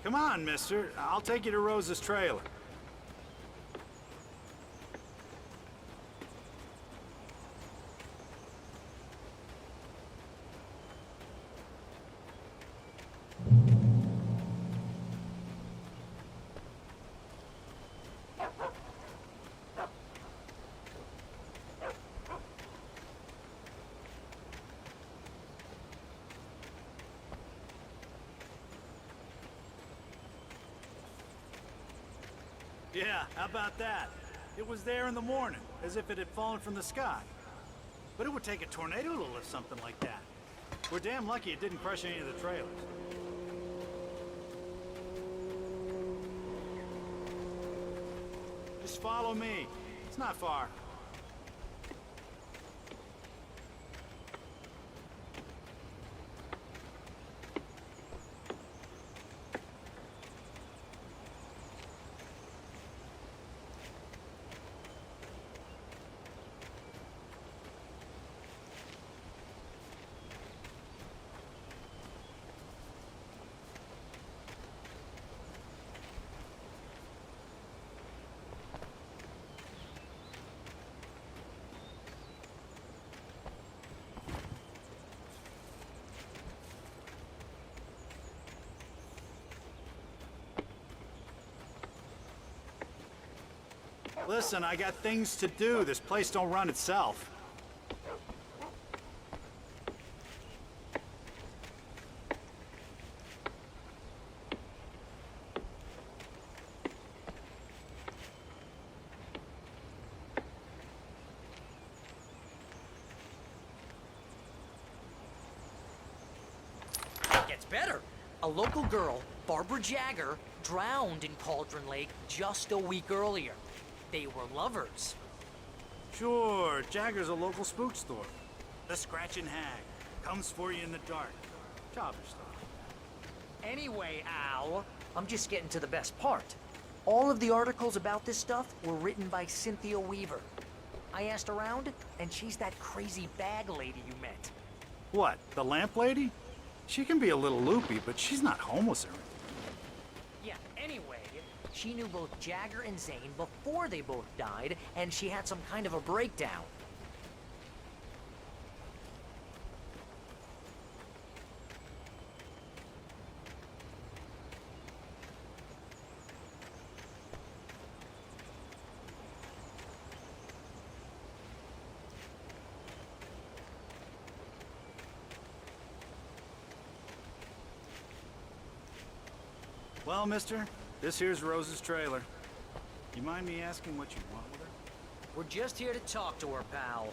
Come on, mister. I'll take you to Rose's trailer. Yeah, how about that? It was there in the morning, as if it had fallen from the sky. But it would take a tornado to lift something like that. We're damn lucky it didn't crush any of the trailers. Just follow me. It's not far. Listen, I got things to do. This place don't run itself. It gets better. A local girl, Barbara Jagger, drowned in Cauldron Lake just a week earlier. They were lovers. Sure, Jagger's a local spook store. The Scratching Hag. Comes for you in the dark. Jobber stuff. Anyway, Al, I'm just getting to the best part. All of the articles about this stuff were written by Cynthia Weaver. I asked around, and she's that crazy bag lady you met. What, the lamp lady? She can be a little loopy, but she's not homeless or anything. Yeah, anyway, she knew both Jagger and Zane before they both died, and she had some kind of a breakdown. Well, mister, this here's Rose's trailer. You mind me asking what you want with her? We're just here to talk to her, pal.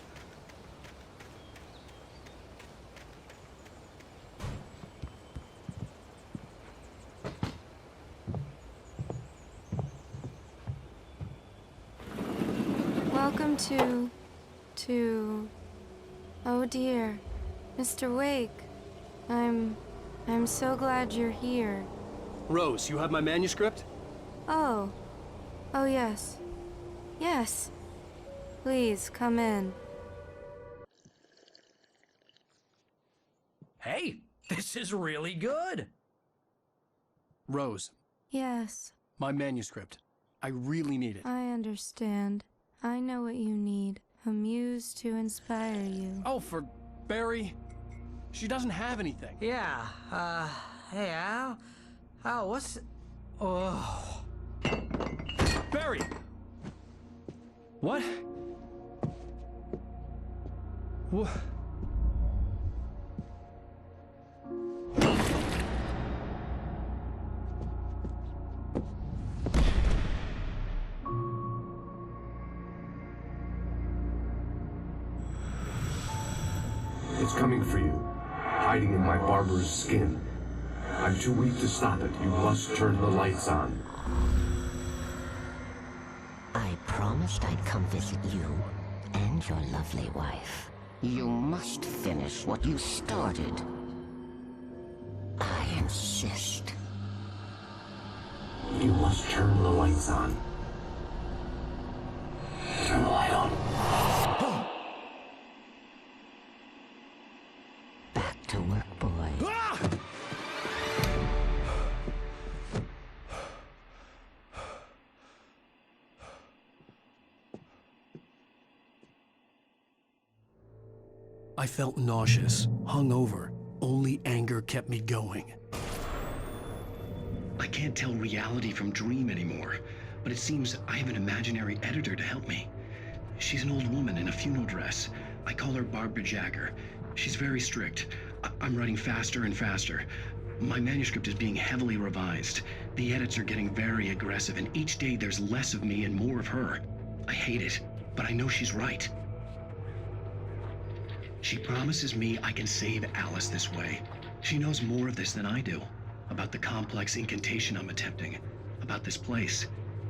Welcome to... Oh dear, Mr. Wake. I'm so glad you're here. Rose, you have my manuscript? Oh. Oh, yes. Yes. Please, come in. Hey, this is really good. Rose, Yes, my manuscript. I really need it. I understand. I know what you need. A muse to inspire you. Oh, for Barry? She doesn't have anything. Yeah, hey, Al? Al, what's... Oh... Barry! What? What? It's coming for you, hiding in my barber's skin. I'm too weak to stop it. You must turn the lights on. I promised I'd come visit you and your lovely wife. You must finish what you started. I insist. You must turn the lights on. Turn the light on. Back to work, boy. I felt nauseous, hungover. Only anger kept me going. I can't tell reality from dream anymore, but it seems I have an imaginary editor to help me. She's an old woman in a funeral dress. I call her Barbara Jagger. She's very strict. I'm writing faster and faster. My manuscript is being heavily revised. The edits are getting very aggressive, and each day there's less of me and more of her. I hate it, but I know she's right. She promises me I can save Alice this way. She knows more of this than I do. About the complex incantation I'm attempting. About this place.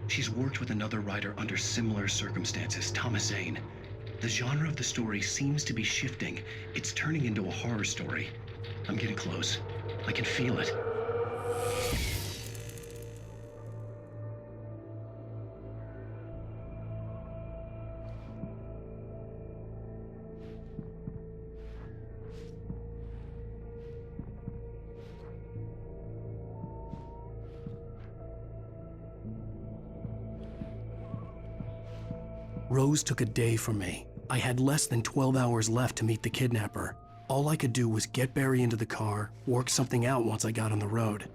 She's worked with another writer under similar circumstances, Thomas Zane. The genre of the story seems to be shifting. It's turning into a horror story. I'm getting close. I can feel it. Rose took a day from me. I had less than 12 hours left to meet the kidnapper. All I could do was get Barry into the car, work something out once I got on the road.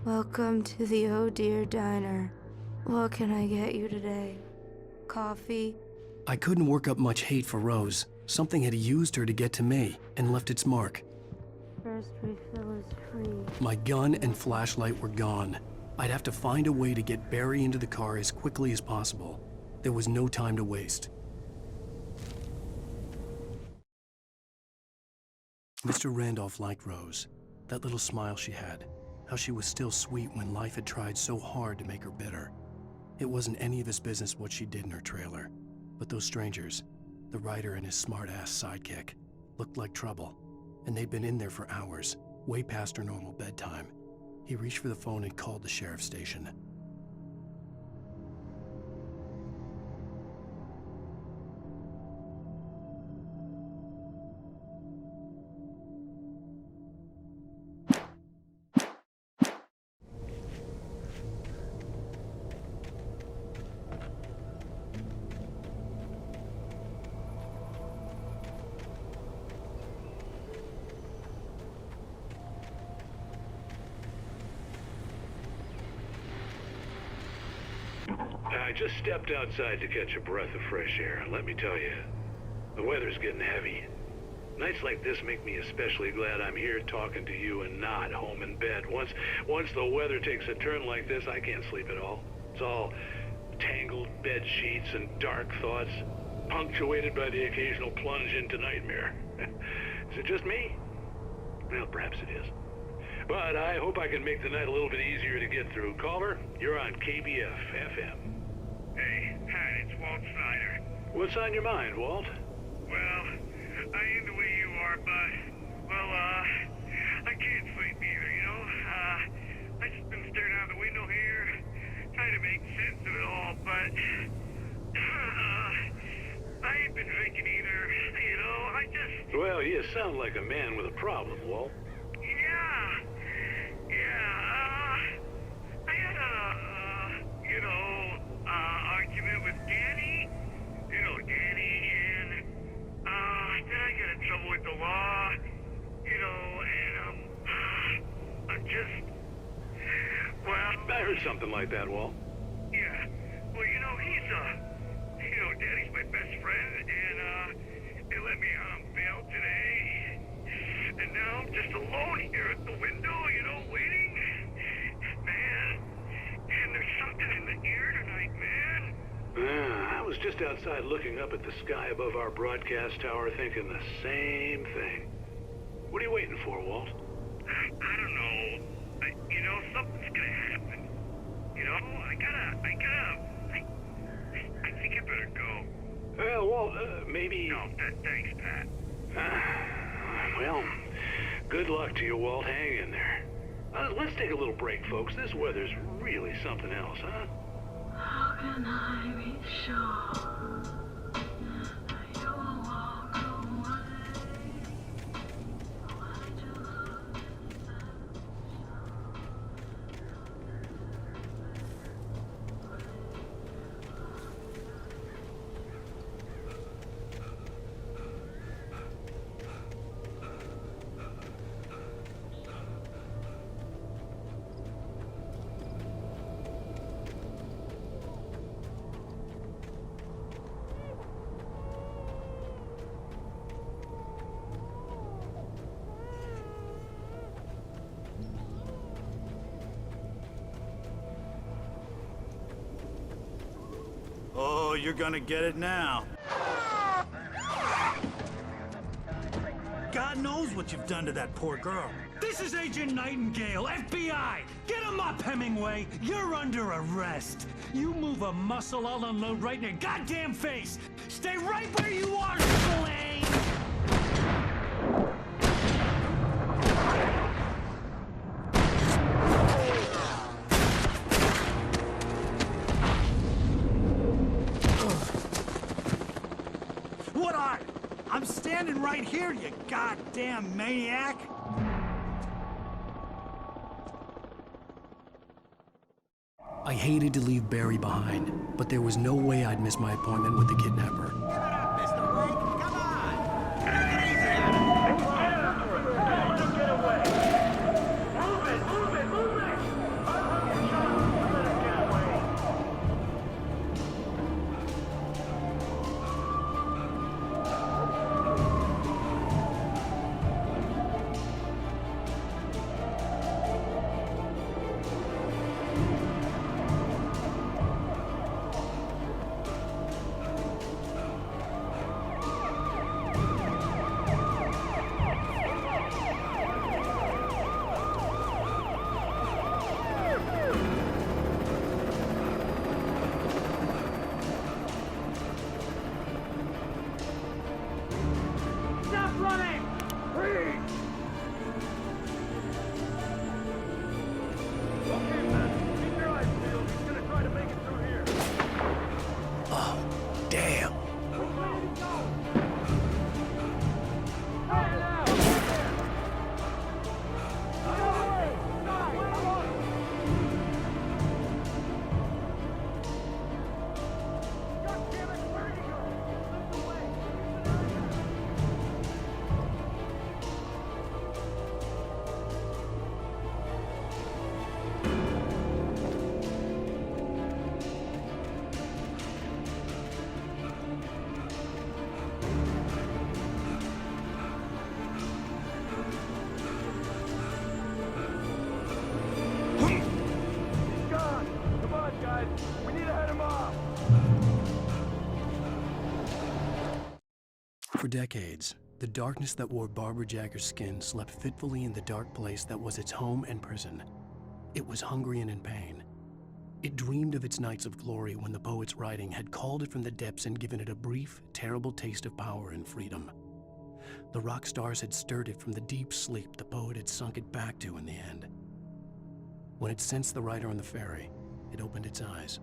Welcome to the Oh Dear Diner. What can I get you today? Coffee? I couldn't work up much hate for Rose. Something had used her to get to me and left its mark. First refill is free. My gun and flashlight were gone. I'd have to find a way to get Barry into the car as quickly as possible. There was no time to waste. Mr. Randolph liked Rose. That little smile she had. How she was still sweet when life had tried so hard to make her bitter. It wasn't any of his business what she did in her trailer. But those strangers, the writer and his smart-ass sidekick, looked like trouble. And they'd been in there for hours, way past her normal bedtime. He reached for the phone and called the sheriff's station. I just stepped outside to catch a breath of fresh air. Let me tell you, the weather's getting heavy. Nights like this make me especially glad I'm here talking to you and not home in bed. Once the weather takes a turn like this, I can't sleep at all. It's all tangled bed sheets and dark thoughts, punctuated by the occasional plunge into nightmare. Is it just me? Well, perhaps it is. But I hope I can make the night a little bit easier to get through. Caller, you're on KBF FM. Hey, Pat, it's Walt Snyder. What's on your mind, Walt? Well, I ain't the way you are, but, well, I can't sleep either, you know? I just been staring out the window here, trying to make sense of it all, but, I ain't been drinking either, you know? Well, you sound like a man with a problem, Walt. I had argument with Danny, Danny, and, then I got in trouble with the law, and, I'm just, well... I heard something like that, Walt. Yeah, well, Danny's my best friend, and, they let me out on bail today, and now I'm just alone here at the window, waiting. Man, and there's something in the air tonight, man. I was just outside looking up at the sky above our broadcast tower thinking the same thing. What are you waiting for, Walt? I don't know. Something's gonna happen. I think I better go. Well, Walt, maybe... No, thanks, Pat. Well, good luck to you, Walt. Hang in there. Let's take a little break, folks. This weather's really something else, huh? How can I be sure that you will walk away? Why do look Oh, you're gonna get it now. God knows what you've done to that poor girl. This is Agent Nightingale, FBI! Get him up, Hemingway! You're under arrest! You move a muscle, I'll unload right in your goddamn face! Stay right where you are, Slane! What are you? I'm standing right here, you goddamn maniac! I hated to leave Barry behind, but there was no way I'd miss my appointment with the kidnapper. For decades, the darkness that wore Barbara Jagger's skin slept fitfully in the dark place that was its home and prison. It was hungry and in pain. It dreamed of its nights of glory when the poet's writing had called it from the depths and given it a brief, terrible taste of power and freedom. The rock stars had stirred it from the deep sleep the poet had sunk it back to in the end. When it sensed the rider on the ferry, it opened its eyes.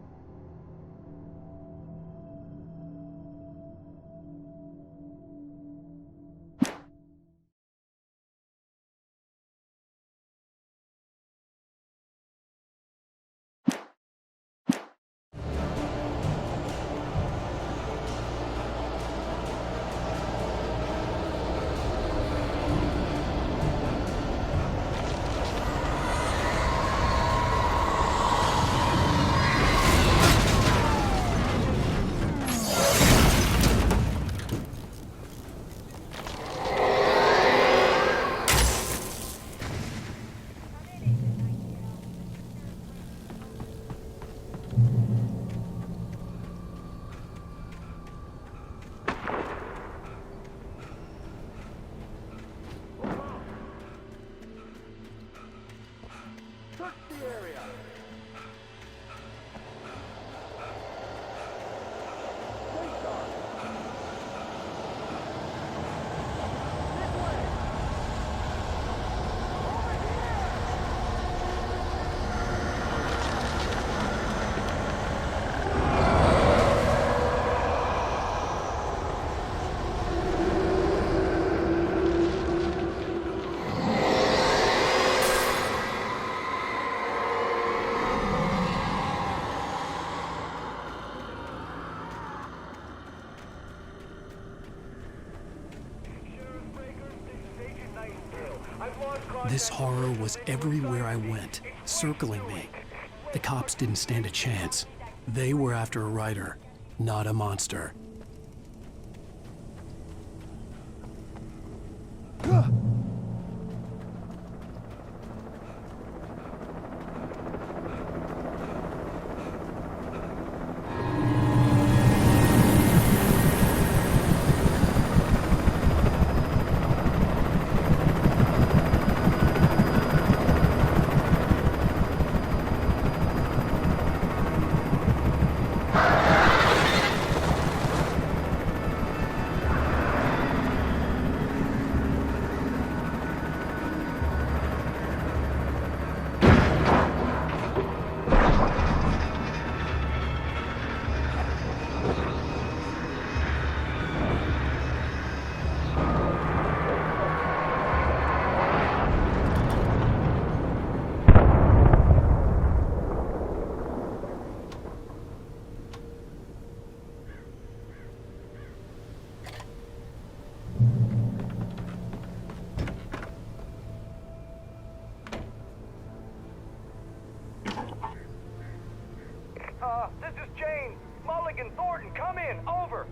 This horror was everywhere I went, circling me. The cops didn't stand a chance. They were after a writer, not a monster. Thornton, come in. Over.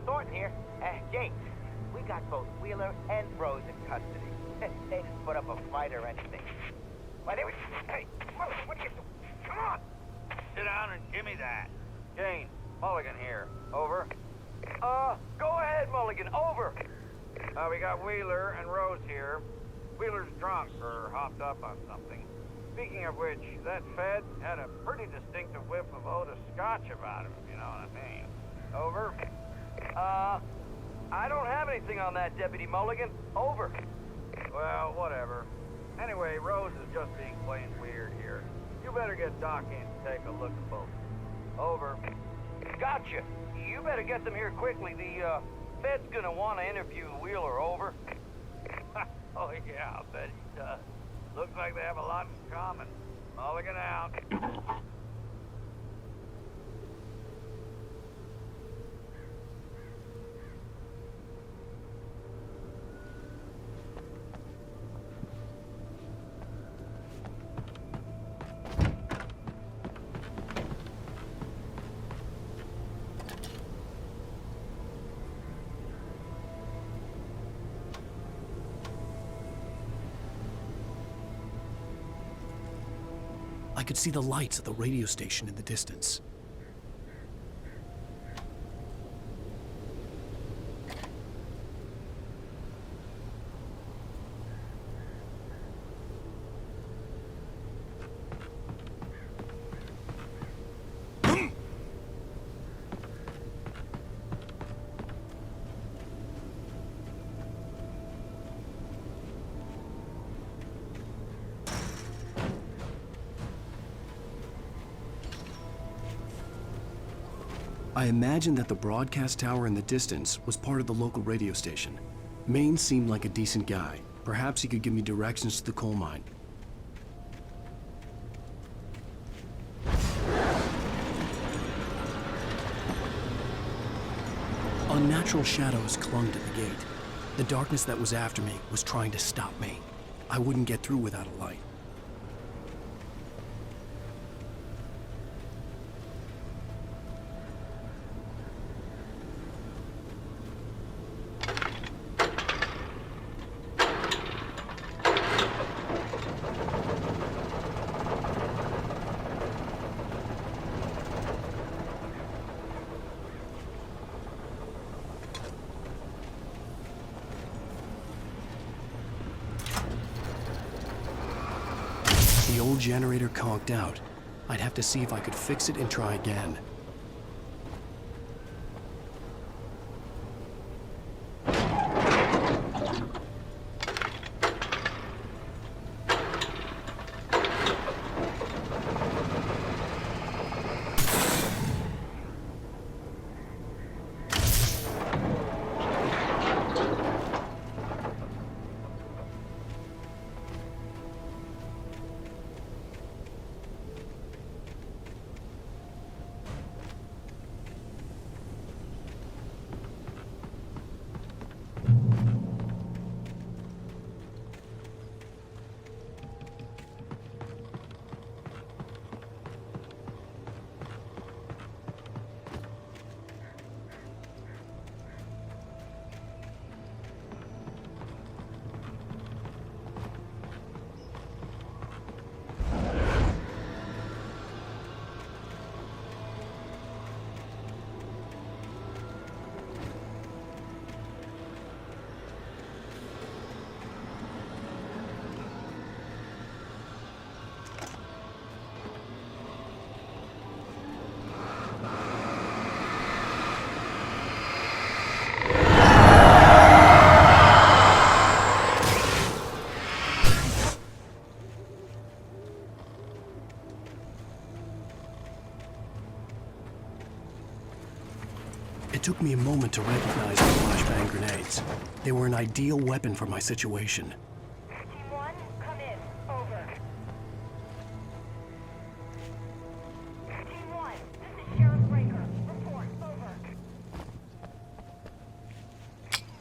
Thornton here. James, we got both Wheeler and Rose in custody. They didn't put up a fight or anything. Why, they were... Hey, what are you doing? Come on! Sit down and give me that. Jane, Mulligan here. Over. Go ahead, Mulligan. Over. We got Wheeler and Rose here. Wheeler's drunk or hopped up on something. Speaking of which, that Fed had a pretty distinctive whiff of Otis Scotch about him, you know what I mean. Over. I don't have anything on that, Deputy Mulligan. Over. Well, whatever. Anyway, Rose is just being plain weird here. You better get Doc in to take a look at both. Over. Gotcha. You better get them here quickly. The, Fed's gonna want to interview Wheeler. Over. Oh, yeah, I'll bet he does. Looks like they have a lot in common. Mulligan out. I could see the lights of the radio station in the distance. I imagined that the broadcast tower in the distance was part of the local radio station. Maine seemed like a decent guy. Perhaps he could give me directions to the coal mine. Unnatural shadows clung to the gate. The darkness that was after me was trying to stop me. I wouldn't get through without a light. The old generator conked out. I'd have to see if I could fix it and try again. It took me a moment to recognize the flashbang grenades. They were an ideal weapon for my situation. Team 1, come in. Over. Team 1, this is Sheriff Breaker. Report. Over.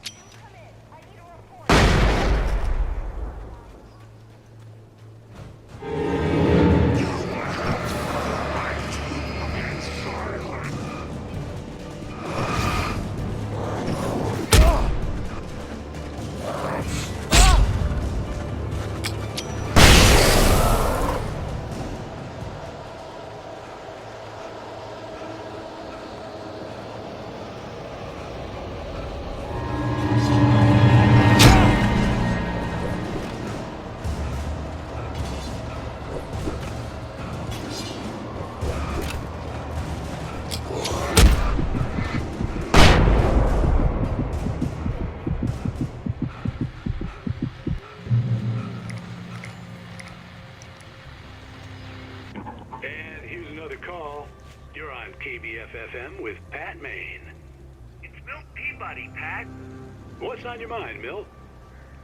You come in. I need a report. You will have to fight in silence. Pat Maine. It's Milt Peabody, Pat. What's on your mind, Milt?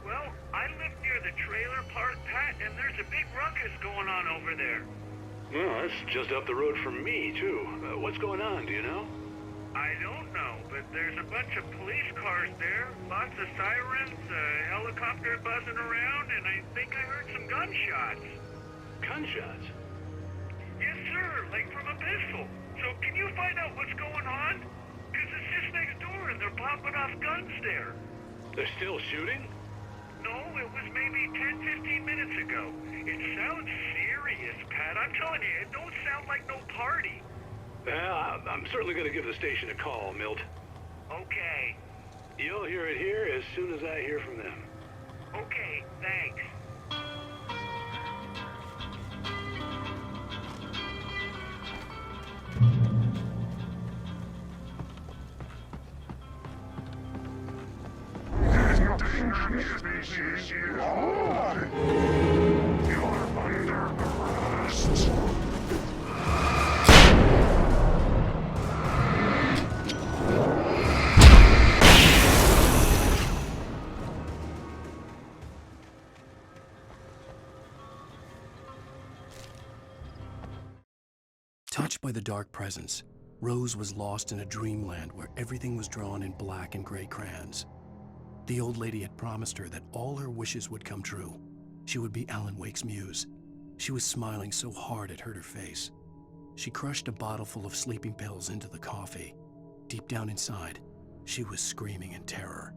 Well, I live near the trailer park, Pat, and there's a big ruckus going on over there. Well, that's just up the road from me, too. What's going on, do you know? I don't know, but there's a bunch of police cars there, lots of sirens, a helicopter buzzing around, and I think I heard some gunshots. Gunshots? Yes, sir, like from a pistol. So can you find out what's going on? Because it's just next door and they're popping off guns there. They're still shooting? No, it was maybe 10, 15 minutes ago. It sounds serious, Pat. I'm telling you, it don't sound like no party. Well, I'm certainly going to give the station a call, Milt. Okay. You'll hear it here as soon as I hear from them. Okay, thanks. Species you hold. You're under arrest. Touched by the dark presence, Rose was lost in a dreamland where everything was drawn in black and gray crayons. The old lady had promised her that all her wishes would come true. She would be Alan Wake's muse. She was smiling so hard it hurt her face. She crushed a bottle full of sleeping pills into the coffee. Deep down inside, she was screaming in terror.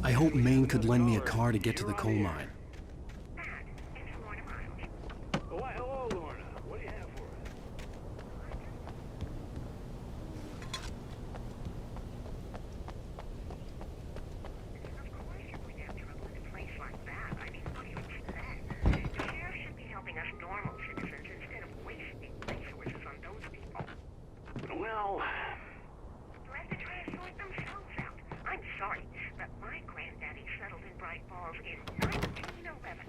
I hope Maine could lend me a car to get to the coal mine. Why, hello, Lorna. What do you have for us? Of course you wouldn't have trouble in a place like that. I mean, what do you expect? The sheriff should be helping us normal citizens instead of wasting resources on those people. Well... They'll have to try to sort themselves out. I'm sorry, but my granddaddy settled in Bright Falls in 1911.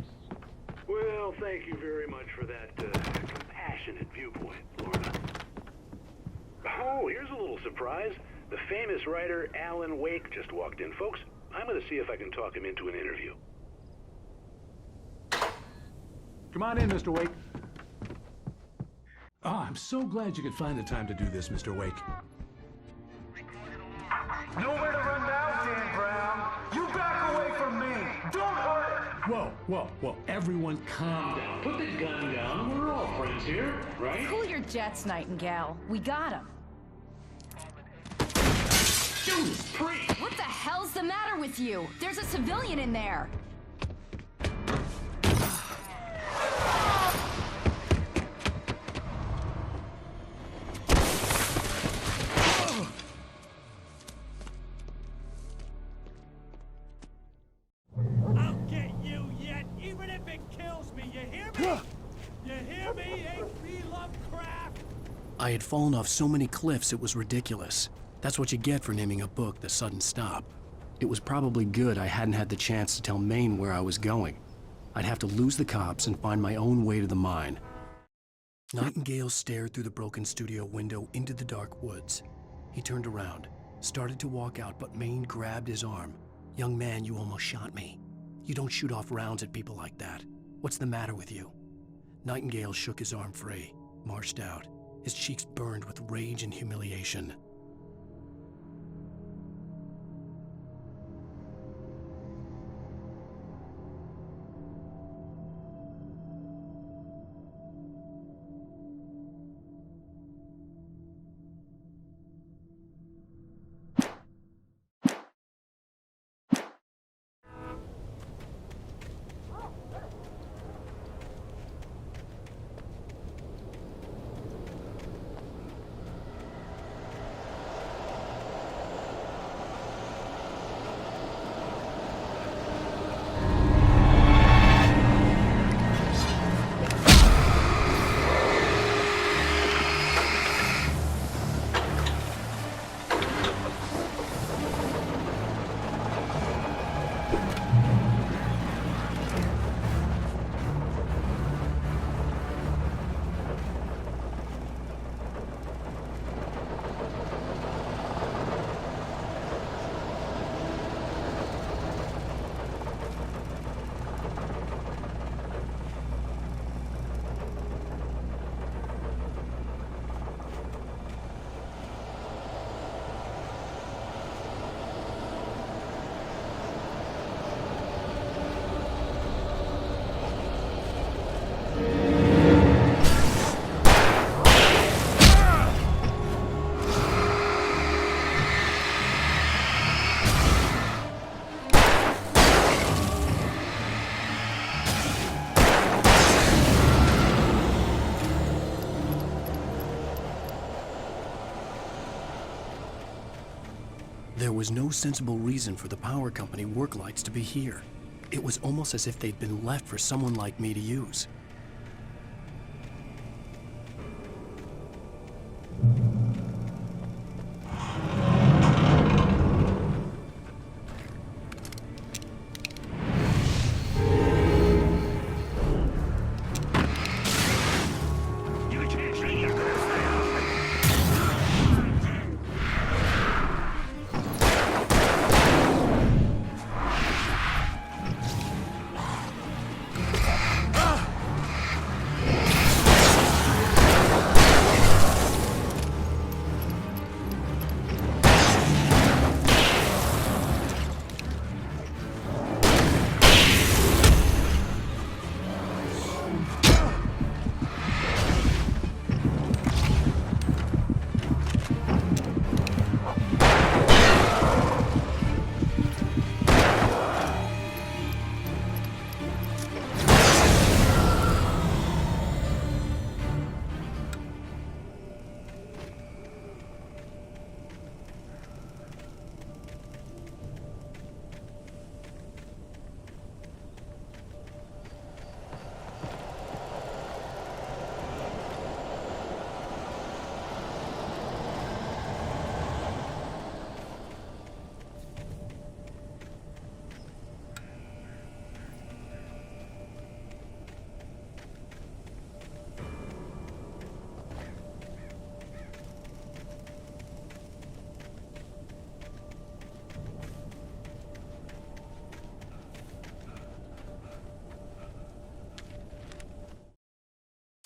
Well, thank you very much for that compassionate viewpoint, Lorna. Oh, here's a little surprise. The famous writer Alan Wake just walked in. Folks, I'm going to see if I can talk him into an interview. Come on in, Mr. Wake. Oh, I'm so glad you could find the time to do this, Mr. Wake. Recorder Nowhere to run now, Dan Brown. You back away from me. Don't hurt it. Whoa. Everyone calm down. Put the gun down. We're all friends here, right? Cool your jets, Nightingale. We got him. Judas Priest! What the hell's the matter with you? There's a civilian in there. I'll get you yet, even if it kills me. You hear me? You hear me, H.P. Lovecraft? I had fallen off so many cliffs it was ridiculous. That's what you get for naming a book The Sudden Stop. It was probably good I hadn't had the chance to tell Maine where I was going. I'd have to lose the cops and find my own way to the mine. Nightingale stared through the broken studio window into the dark woods. He turned around, started to walk out, but Maine grabbed his arm. "Young man, you almost shot me. You don't shoot off rounds at people like that. What's the matter with you?" Nightingale shook his arm free, marched out. His cheeks burned with rage and humiliation. There was no sensible reason for the power company work lights to be here. It was almost as if they'd been left for someone like me to use.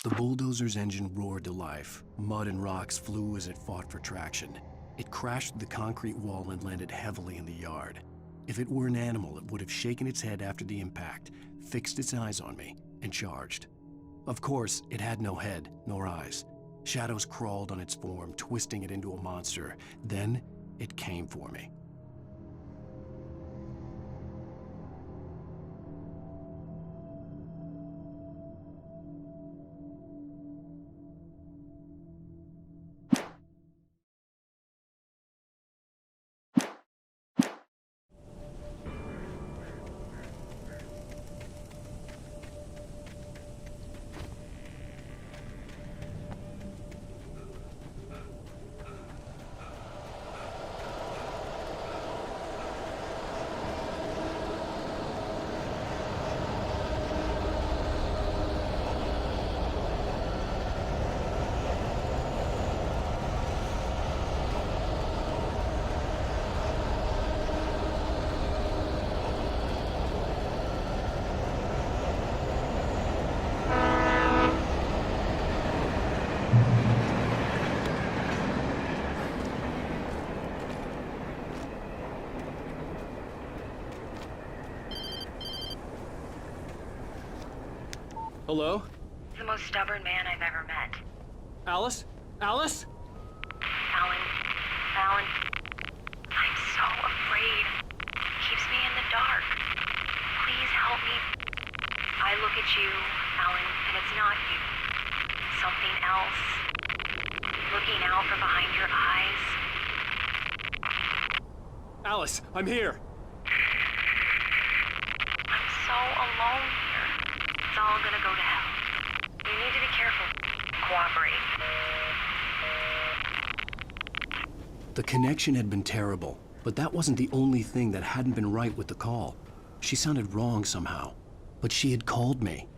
The bulldozer's engine roared to life. Mud and rocks flew as it fought for traction. It crashed through the concrete wall and landed heavily in the yard. If it were an animal, it would have shaken its head after the impact, fixed its eyes on me, and charged. Of course, it had no head, nor eyes. Shadows crawled on its form, twisting it into a monster. Then, it came for me. Hello? The most stubborn man I've ever met. Alice? Alice? Alan, I'm so afraid. He keeps me in the dark. Please help me. I look at you, Alan, and it's not you. Something else. Looking out from behind your eyes. Alice, I'm here. I'm so alone here. It's all gonna go to hell. You need to be careful. Cooperate. The connection had been terrible, but that wasn't the only thing that hadn't been right with the call. She sounded wrong somehow, but she had called me.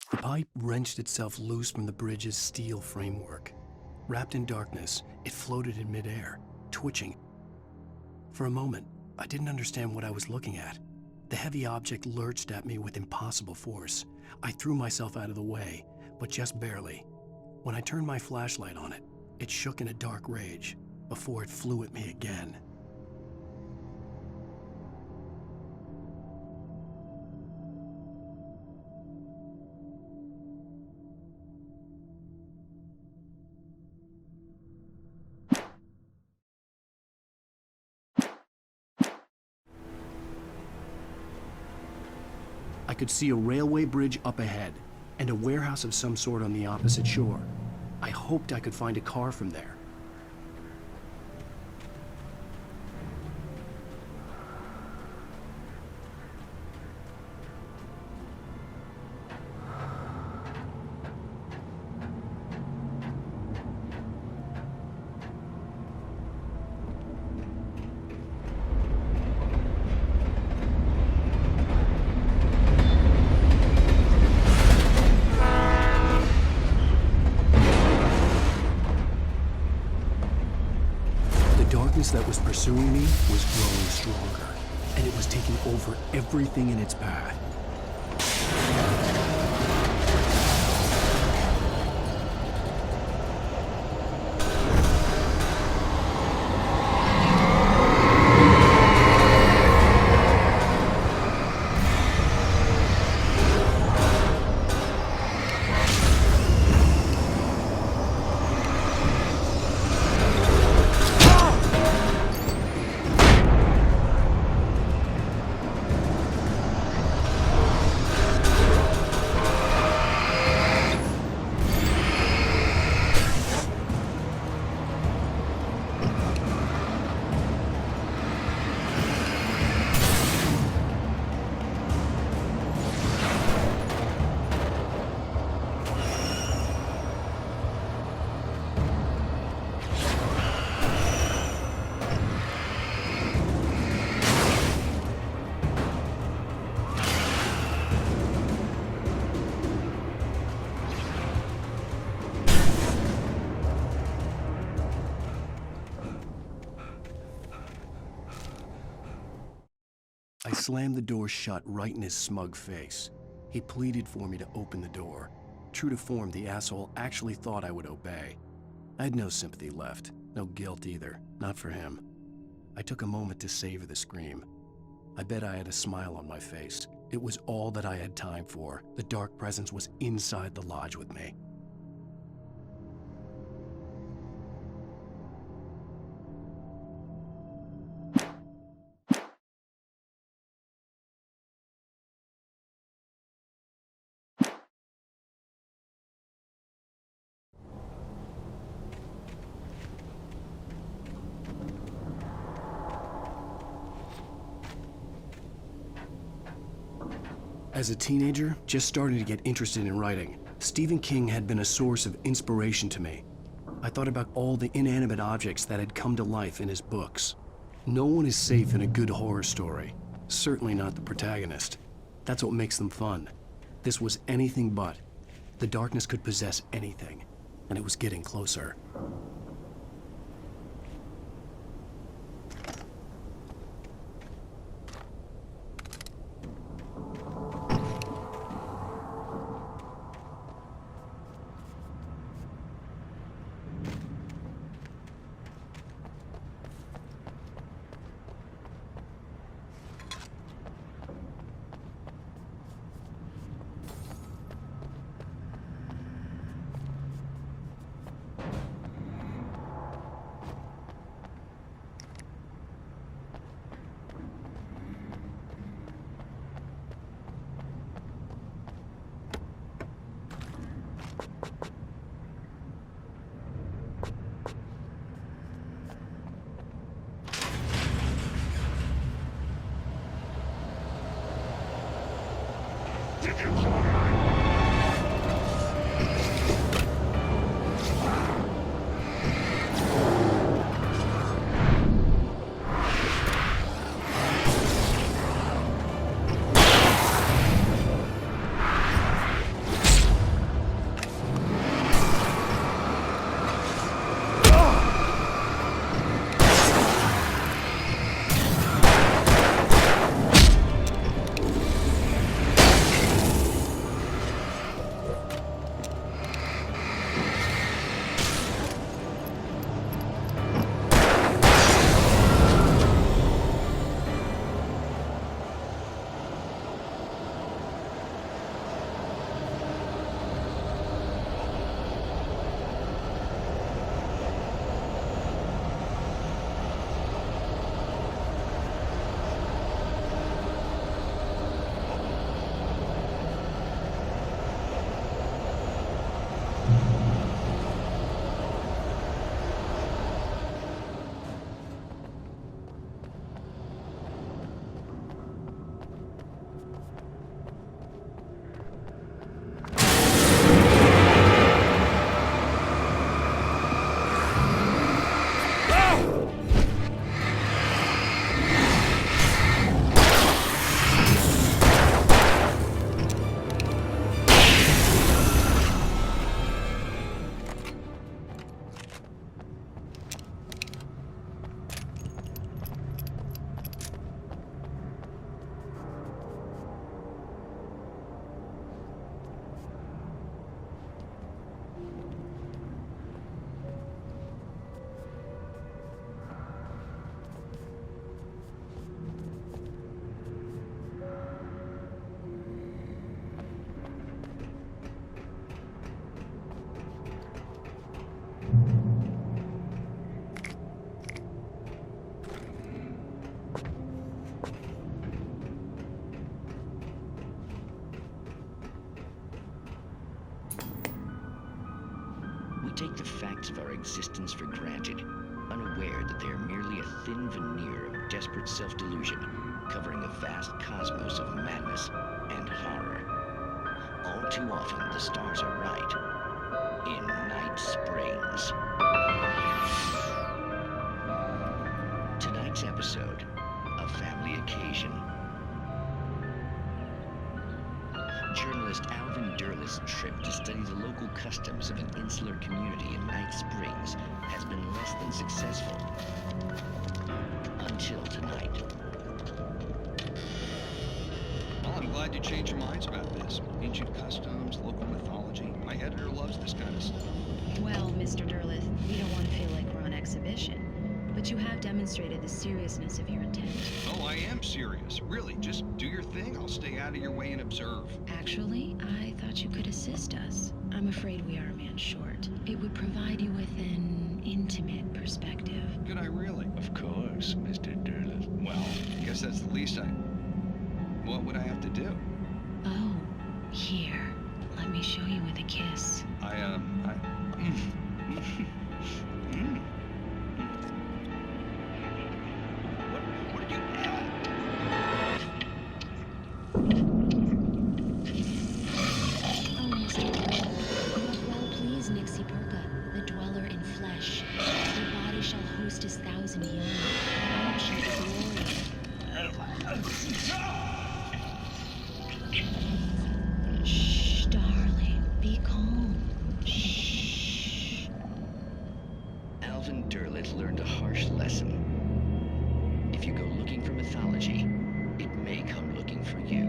The pipe wrenched itself loose from the bridge's steel framework. Wrapped in darkness, it floated in midair, twitching. For a moment, I didn't understand what I was looking at. The heavy object lurched at me with impossible force. I threw myself out of the way, but just barely. When I turned my flashlight on it, it shook in a dark rage before it flew at me again. I could see a railway bridge up ahead, and a warehouse of some sort on the opposite shore. I hoped I could find a car from there. darkness that was pursuing me was growing stronger, and it was taking over everything in its path. I slammed the door shut right in his smug face. He pleaded for me to open the door. True to form, the asshole actually thought I would obey. I had no sympathy left, no guilt either, not for him. I took a moment to savor the scream. I bet I had a smile on my face. It was all that I had time for. The dark presence was inside the lodge with me. As a teenager, just starting to get interested in writing, Stephen King had been a source of inspiration to me. I thought about all the inanimate objects that had come to life in his books. No one is safe in a good horror story, certainly not the protagonist. That's what makes them fun. This was anything but. The darkness could possess anything, and it was getting closer. the facts of our existence for granted, unaware that they are merely a thin veneer of desperate self-delusion, covering a vast cosmos of madness and horror. All too often, the stars are right. In Night Springs. Tonight's episode, a family occasion. Journalist Alvin Durl's trip to study the local customs of an insular community in Night Springs has been less than successful. Until tonight. Well, I'm glad you changed your minds about this. Ancient customs, local mythology. My editor loves this kind of stuff. Well, Mr. Durlith, we don't want to feel like we're on exhibition. But you have demonstrated the seriousness of your intent. Oh, I am serious. Really, just do your thing. I'll stay out of your way and observe. Actually, I thought you could assist us. I'm afraid we are a man short. It would provide you with an intimate perspective. Could I really? Of course, Mr. Durlith. Well, I guess that's the least What would I have to do? Oh, here. Let me show you with a kiss. Shh, darling. Be calm. Shh. Alvin Durlith learned a harsh lesson. If you go looking for mythology, it may come looking for you.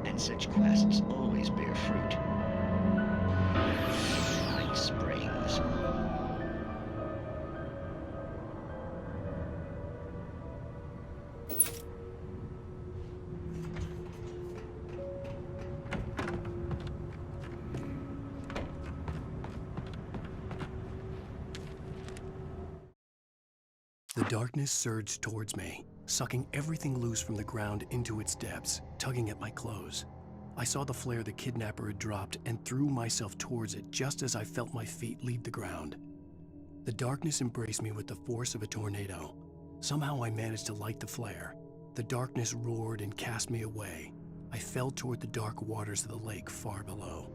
And such quests always bear fruit. Night Springs. The darkness surged towards me, sucking everything loose from the ground into its depths, tugging at my clothes. I saw the flare the kidnapper had dropped and threw myself towards it just as I felt my feet leave the ground. The darkness embraced me with the force of a tornado. Somehow I managed to light the flare. The darkness roared and cast me away. I fell toward the dark waters of the lake far below.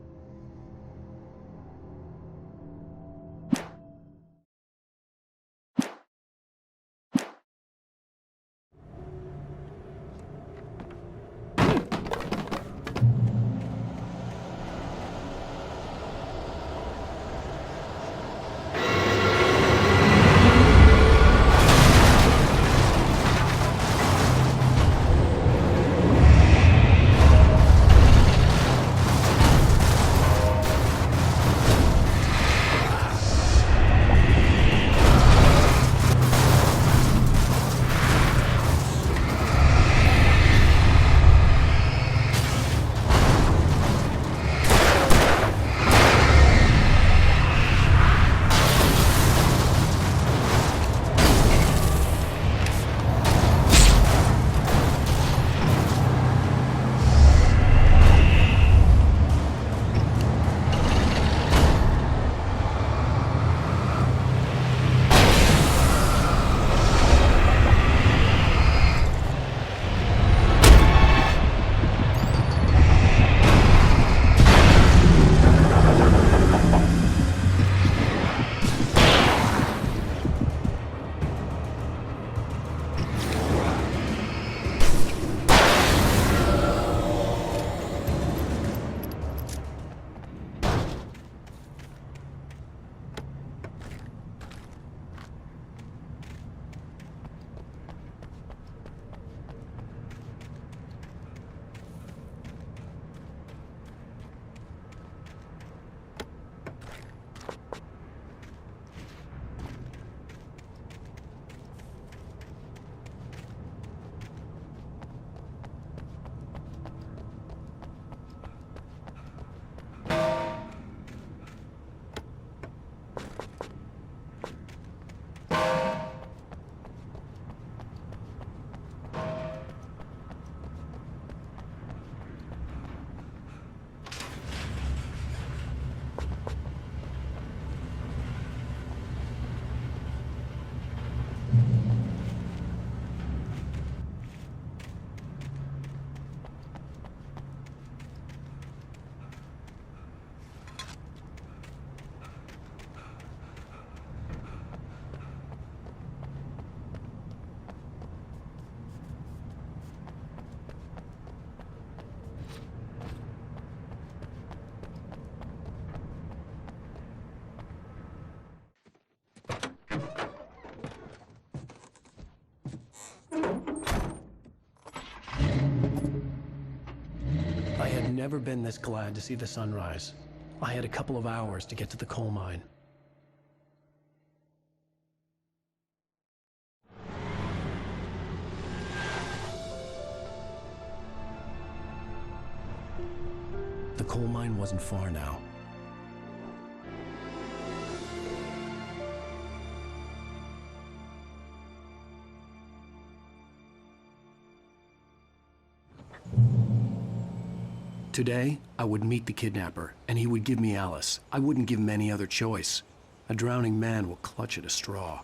never been this glad to see the sunrise. I had a couple of hours to get to the coal mine. The coal mine wasn't far now. Today, I would meet the kidnapper, and he would give me Alice. I wouldn't give him any other choice. A drowning man will clutch at a straw.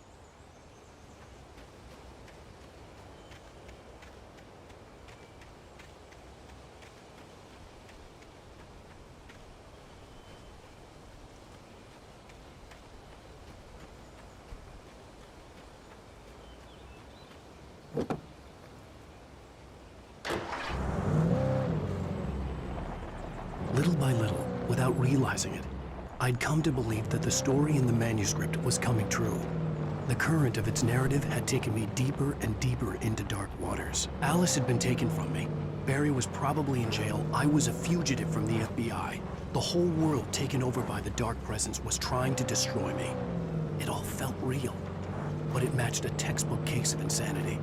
Little by little, without realizing it, I'd come to believe that the story in the manuscript was coming true. The current of its narrative had taken me deeper and deeper into dark waters. Alice had been taken from me. Barry was probably in jail. I was a fugitive from the FBI. The whole world taken over by the dark presence was trying to destroy me. It all felt real, but it matched a textbook case of insanity.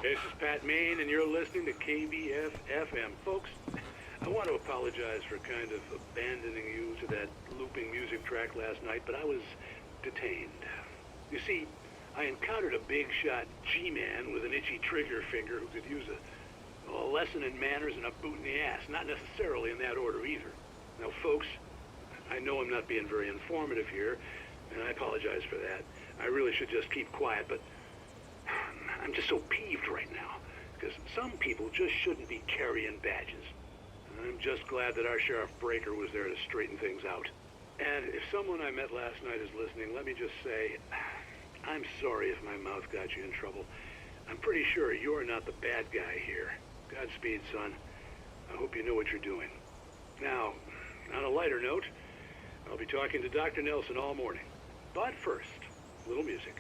This is Pat Main, and you're listening to KBF-FM. Folks, I want to apologize for kind of abandoning you to that looping music track last night, but I was detained. You see, I encountered a big-shot G-man with an itchy trigger finger who could use a lesson in manners and a boot in the ass. Not necessarily in that order, either. Now, folks, I know I'm not being very informative here, and I apologize for that. I really should just keep quiet, but I'm just so peeved right now, because some people just shouldn't be carrying badges. I'm just glad that our Sheriff Breaker was there to straighten things out. And if someone I met last night is listening, let me just say, I'm sorry if my mouth got you in trouble. I'm pretty sure you're not the bad guy here. Godspeed, son. I hope you know what you're doing. Now, on a lighter note, I'll be talking to Dr. Nelson all morning. But first, a little music.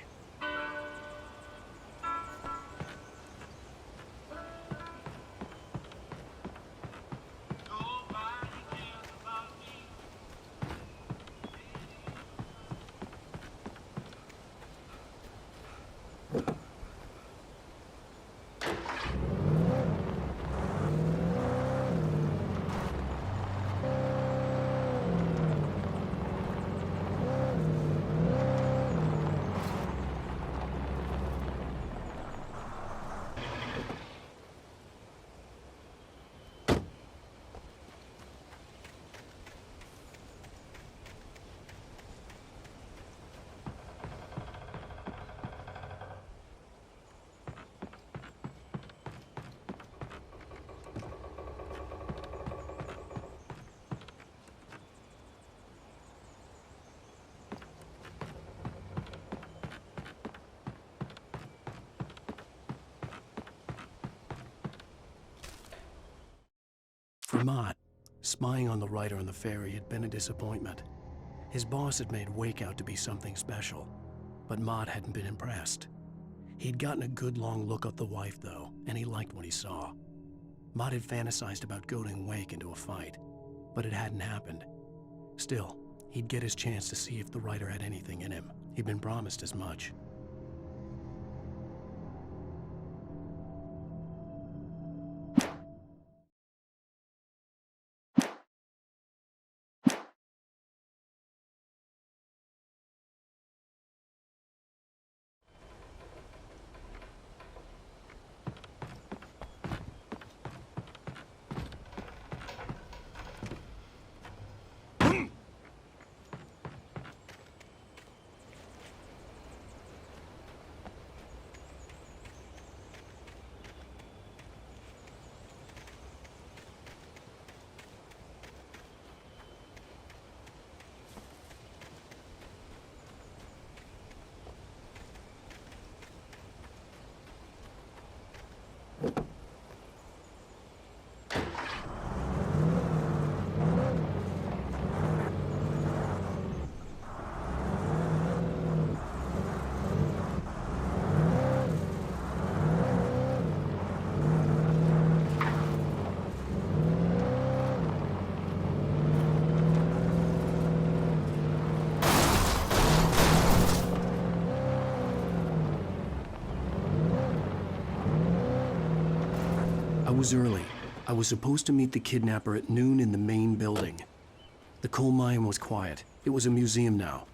For Mott, spying on the writer on the ferry had been a disappointment. His boss had made Wake out to be something special, but Mott hadn't been impressed. He'd gotten a good long look at the wife, though, and he liked what he saw. Mott had fantasized about goading Wake into a fight, but it hadn't happened. Still, he'd get his chance to see if the writer had anything in him. He'd been promised as much. I was early. I was supposed to meet the kidnapper at noon in the main building. The coal mine was quiet. It was a museum now.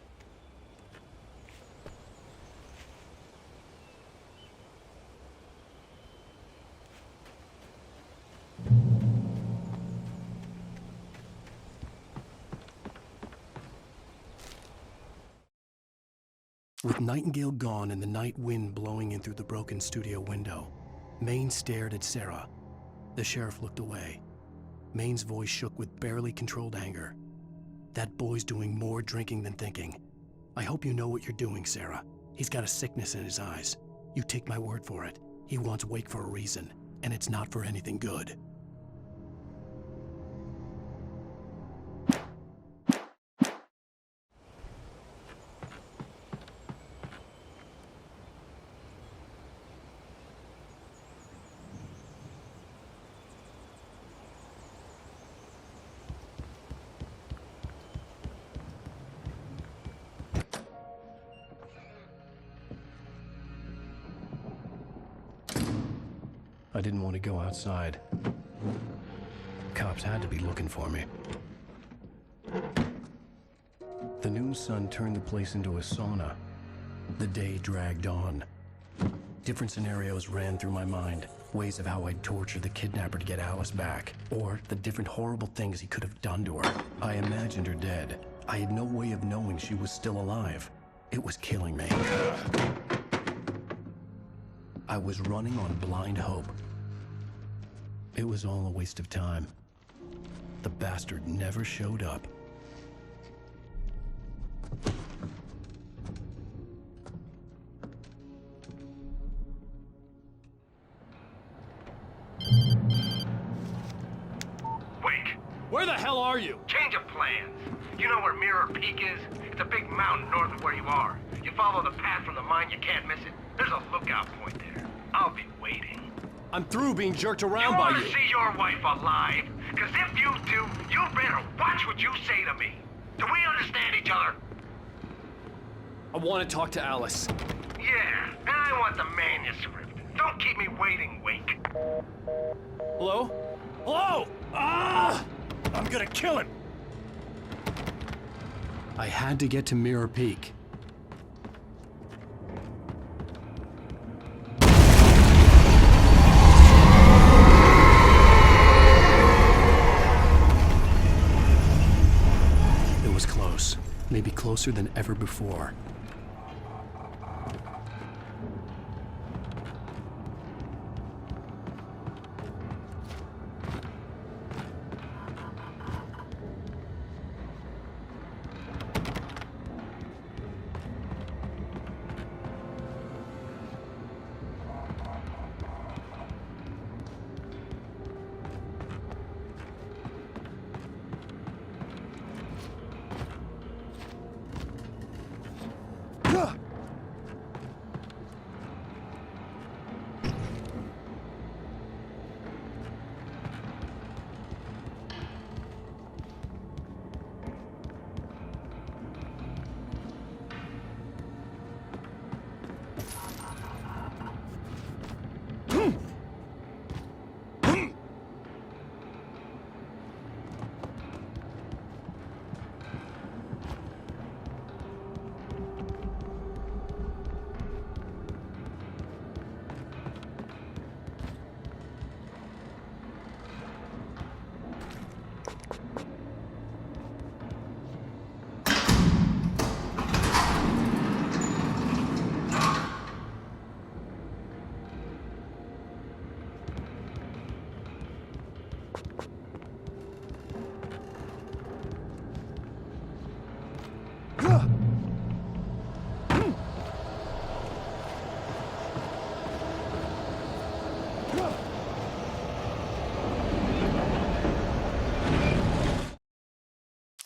With Nightingale gone and the night wind blowing in through the broken studio window, Maine stared at Sarah. The sheriff looked away. Maine's voice shook with barely controlled anger. That boy's doing more drinking than thinking. I hope you know what you're doing, Sarah. He's got a sickness in his eyes. You take my word for it. He wants Wake for a reason, and it's not for anything good. I didn't want to go outside. Cops had to be looking for me. The noon sun turned the place into a sauna. The day dragged on. Different scenarios ran through my mind. Ways of how I'd torture the kidnapper to get Alice back. Or the different horrible things he could have done to her. I imagined her dead. I had no way of knowing she was still alive. It was killing me. I was running on blind hope. It was all a waste of time. The bastard never showed up. Wake! Where the hell are you? Change of plans. You know where Mirror Peak is? It's a big mountain north of where you are. You follow the path from the mine, you can't miss it. There's a lookout point there. I'll be waiting. I'm through being jerked around by you. You want to see your wife alive? Because if you do, you better watch what you say to me. Do we understand each other? I want to talk to Alice. Yeah, and I want the manuscript. Don't keep me waiting, Wake. Hello? Hello? Ah! I'm gonna kill him! I had to get to Mirror Peak. It was close, maybe closer than ever before.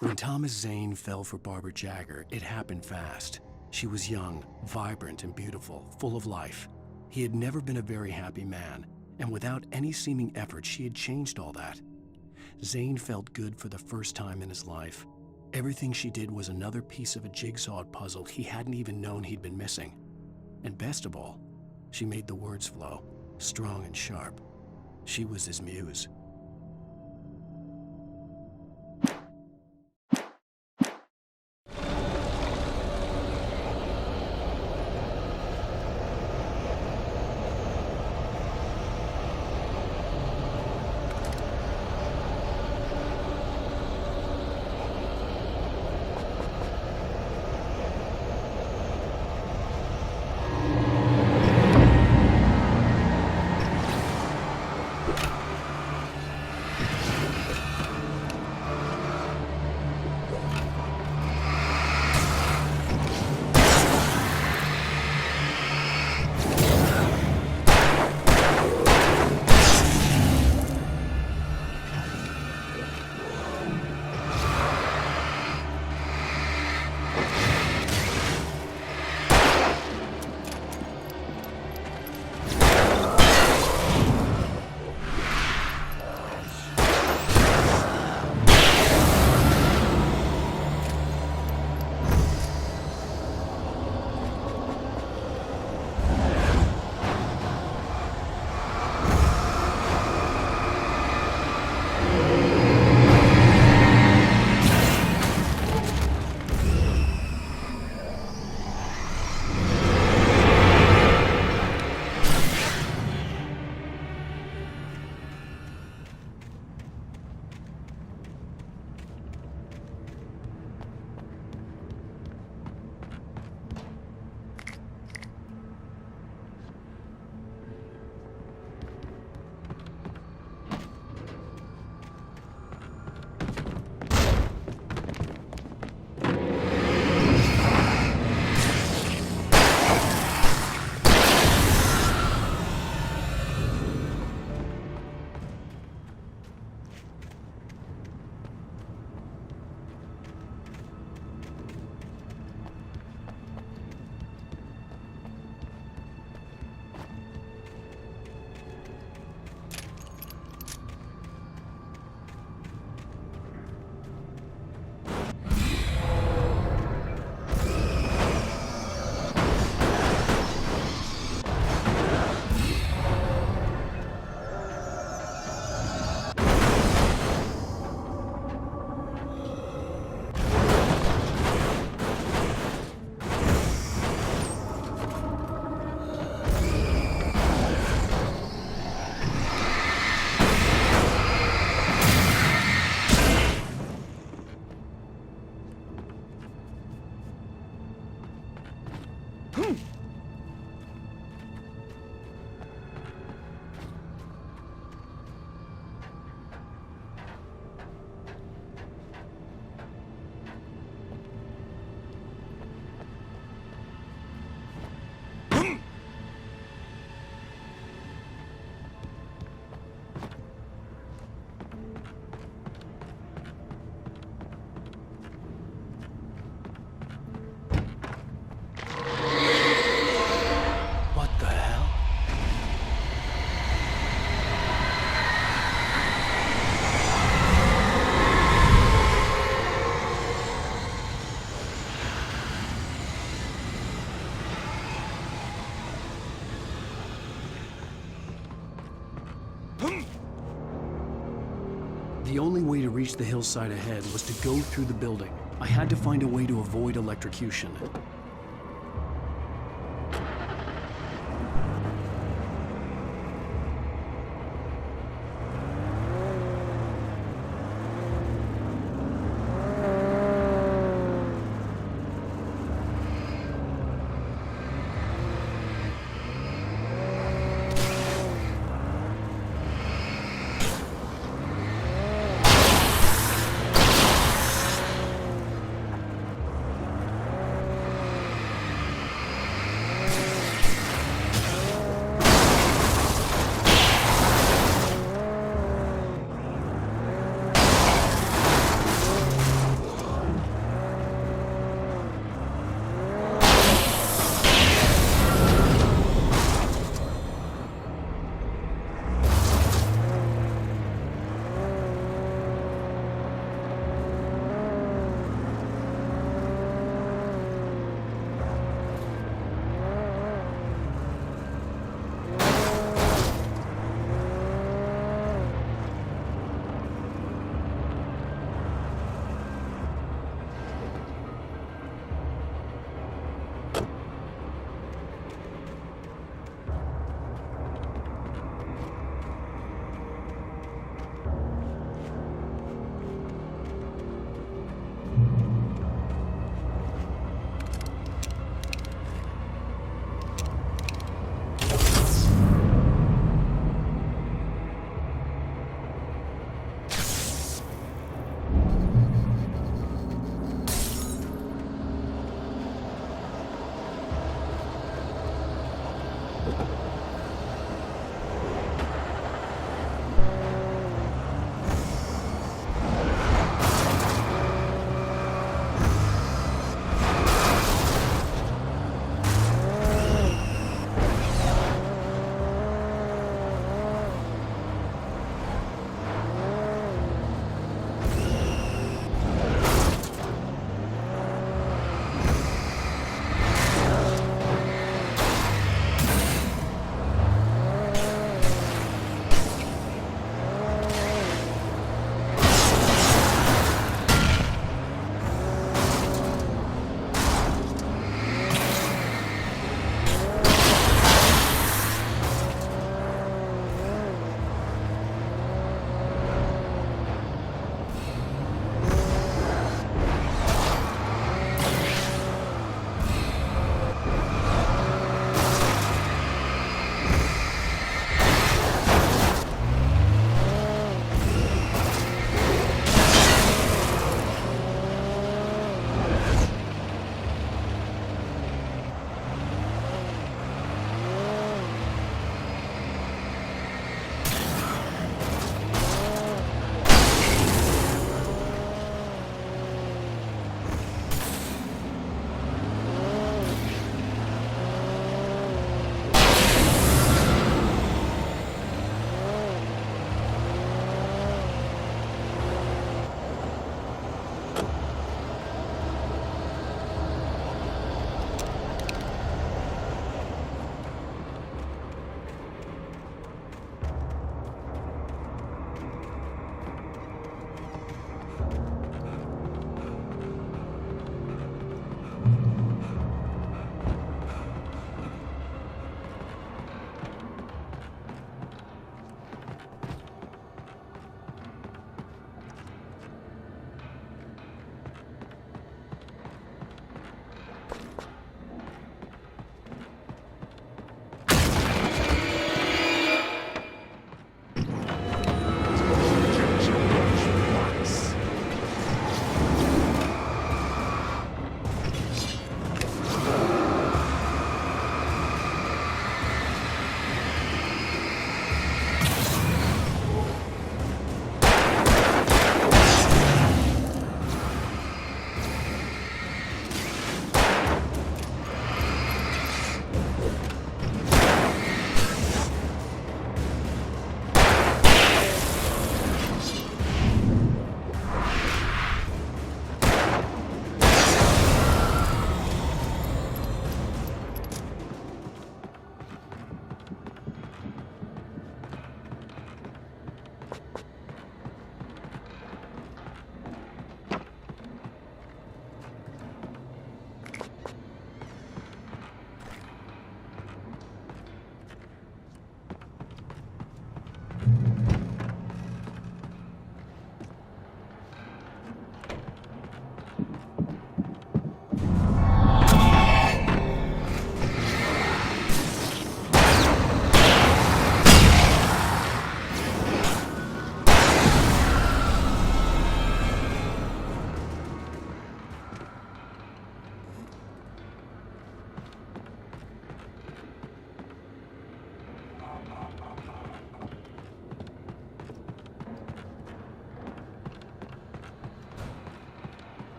When Thomas Zane fell for Barbara Jagger, it happened fast. She was young, vibrant, and beautiful, full of life. He had never been a very happy man, and without any seeming effort, she had changed all that. Zane felt good for the first time in his life. Everything she did was another piece of a jigsaw puzzle he hadn't even known he'd been missing. And best of all, she made the words flow, strong and sharp. She was his muse. The only way to reach the hillside ahead was to go through the building. I had to find a way to avoid electrocution.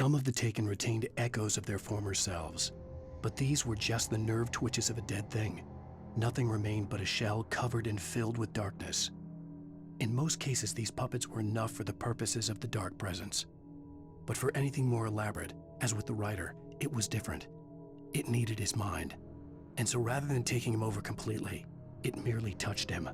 Some of the taken retained echoes of their former selves, but these were just the nerve twitches of a dead thing. Nothing remained but a shell covered and filled with darkness. In most cases, these puppets were enough for the purposes of the dark presence. But for anything more elaborate, as with the writer, it was different. It needed his mind. And so rather than taking him over completely, it merely touched him.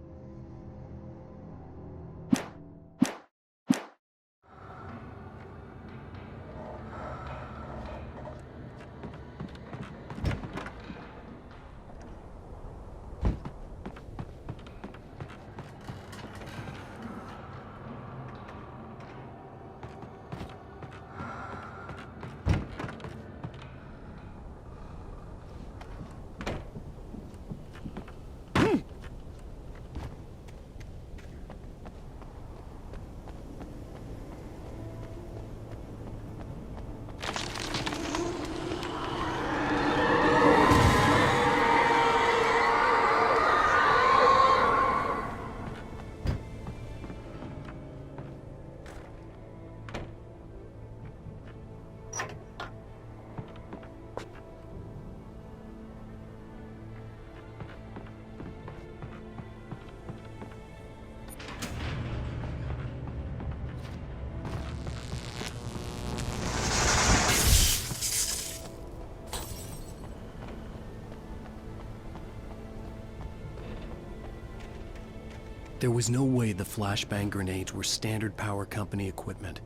There was no way the flashbang grenades were standard power company equipment.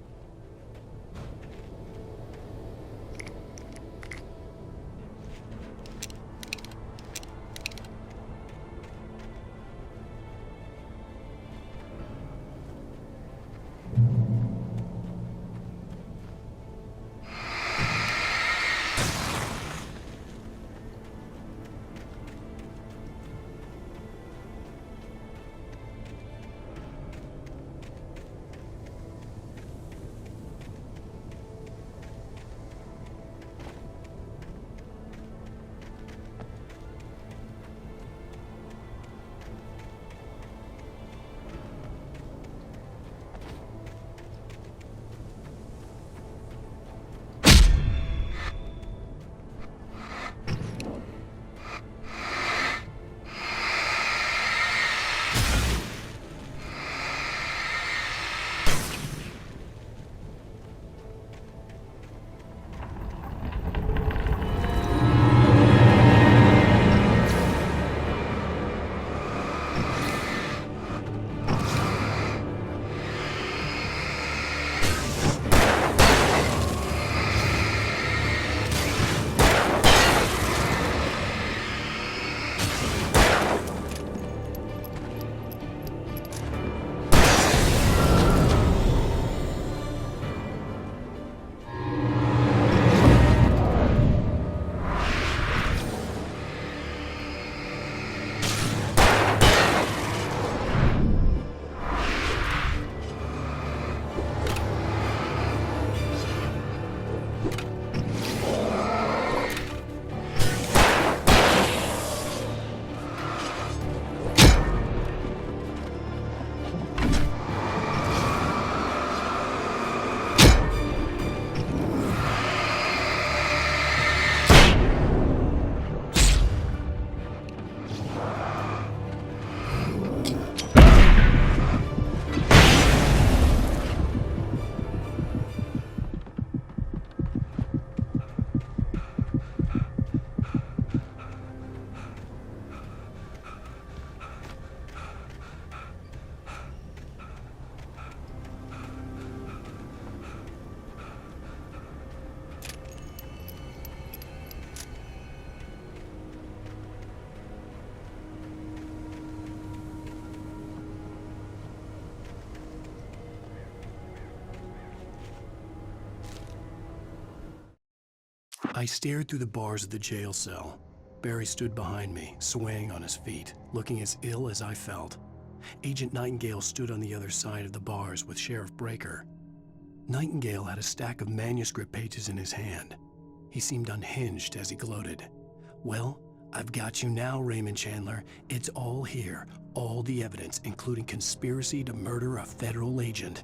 I stared through the bars of the jail cell. Barry stood behind me, swaying on his feet, looking as ill as I felt. Agent Nightingale stood on the other side of the bars with Sheriff Breaker. Nightingale had a stack of manuscript pages in his hand. He seemed unhinged as he gloated. "Well, I've got you now, Raymond Chandler. It's all here, all the evidence, including conspiracy to murder a federal agent."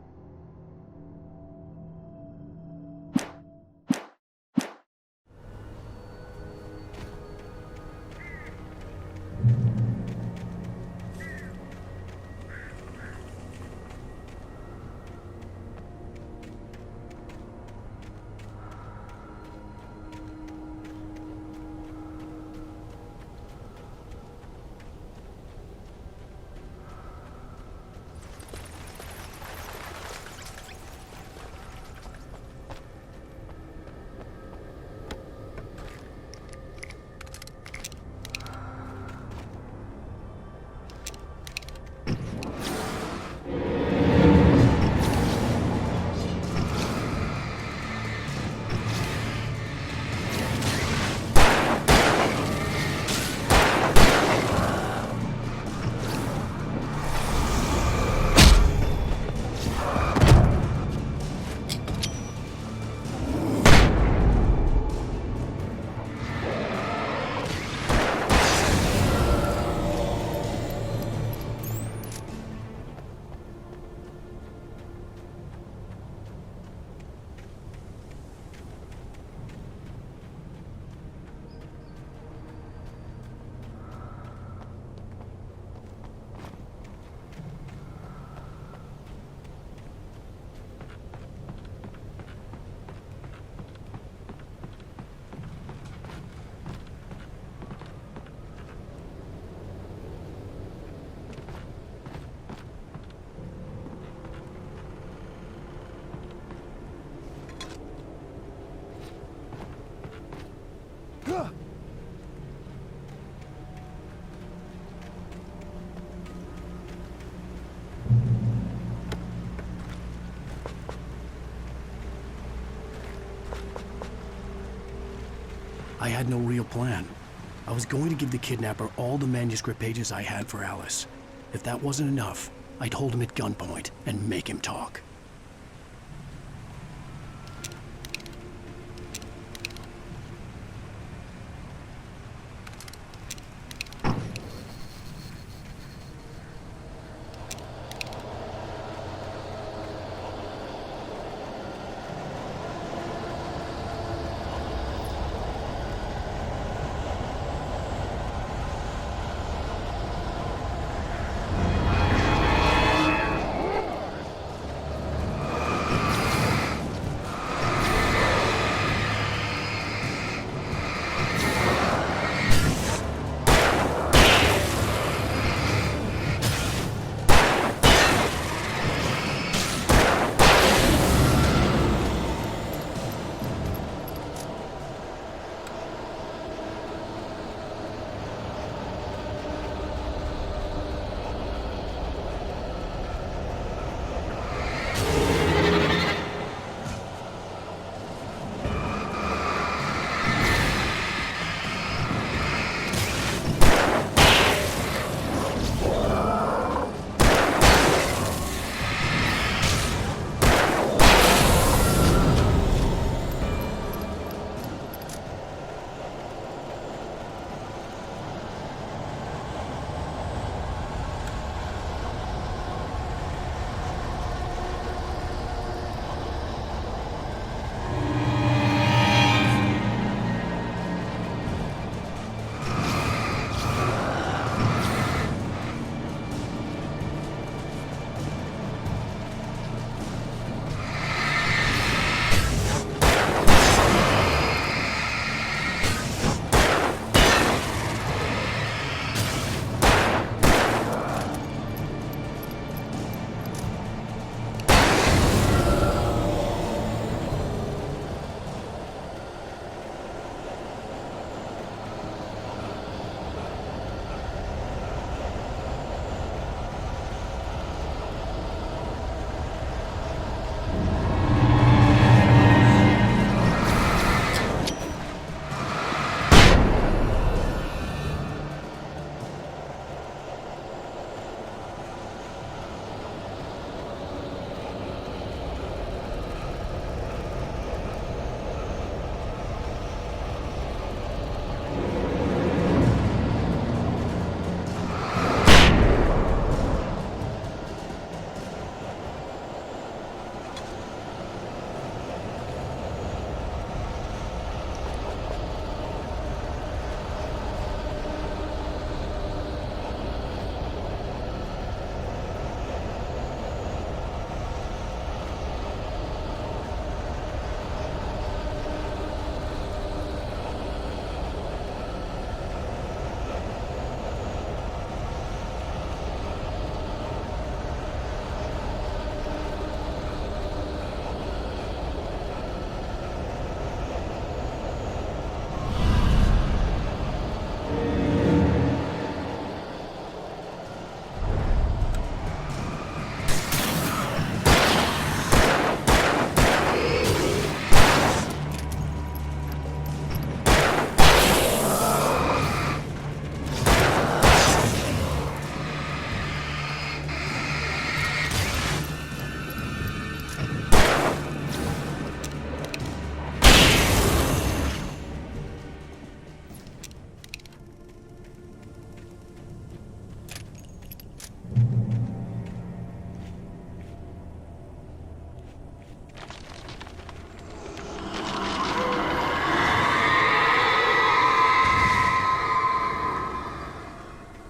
I had no real plan. I was going to give the kidnapper all the manuscript pages I had for Alice. If that wasn't enough, I'd hold him at gunpoint and make him talk.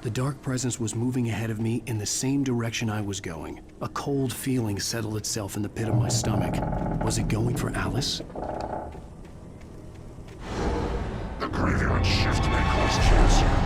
The dark presence was moving ahead of me in the same direction I was going. A cold feeling settled itself in the pit of my stomach. Was it going for Alice? The graveyard shift may cause cancer.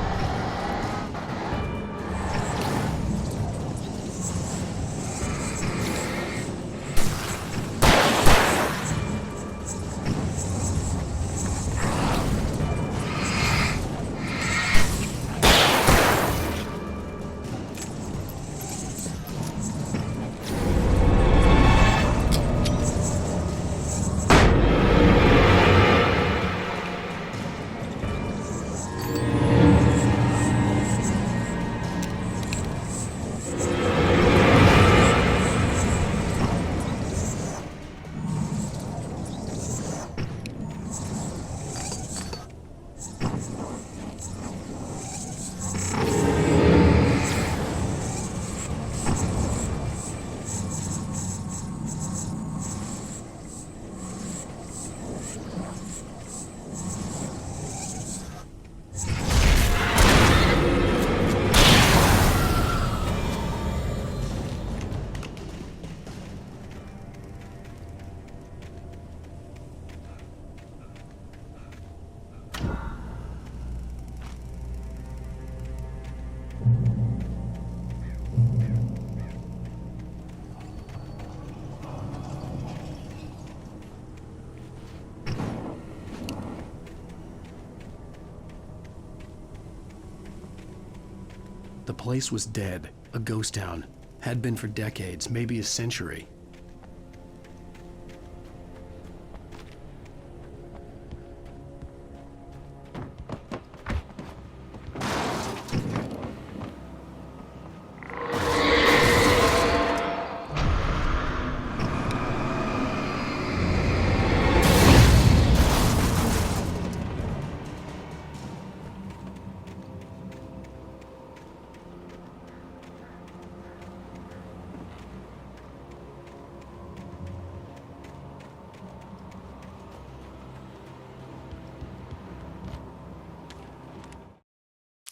The place was dead, a ghost town. Had been for decades, maybe a century.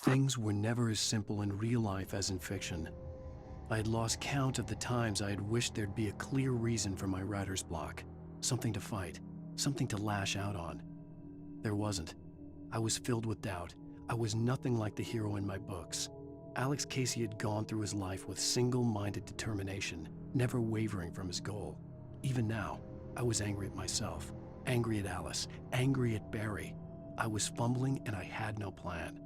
Things were never as simple in real life as in fiction. I had lost count of the times I had wished there'd be a clear reason for my writer's block. Something to fight, something to lash out on. There wasn't. I was filled with doubt. I was nothing like the hero in my books. Alex Casey had gone through his life with single-minded determination, never wavering from his goal. Even now, I was angry at myself, angry at Alice, angry at Barry. I was fumbling and I had no plan.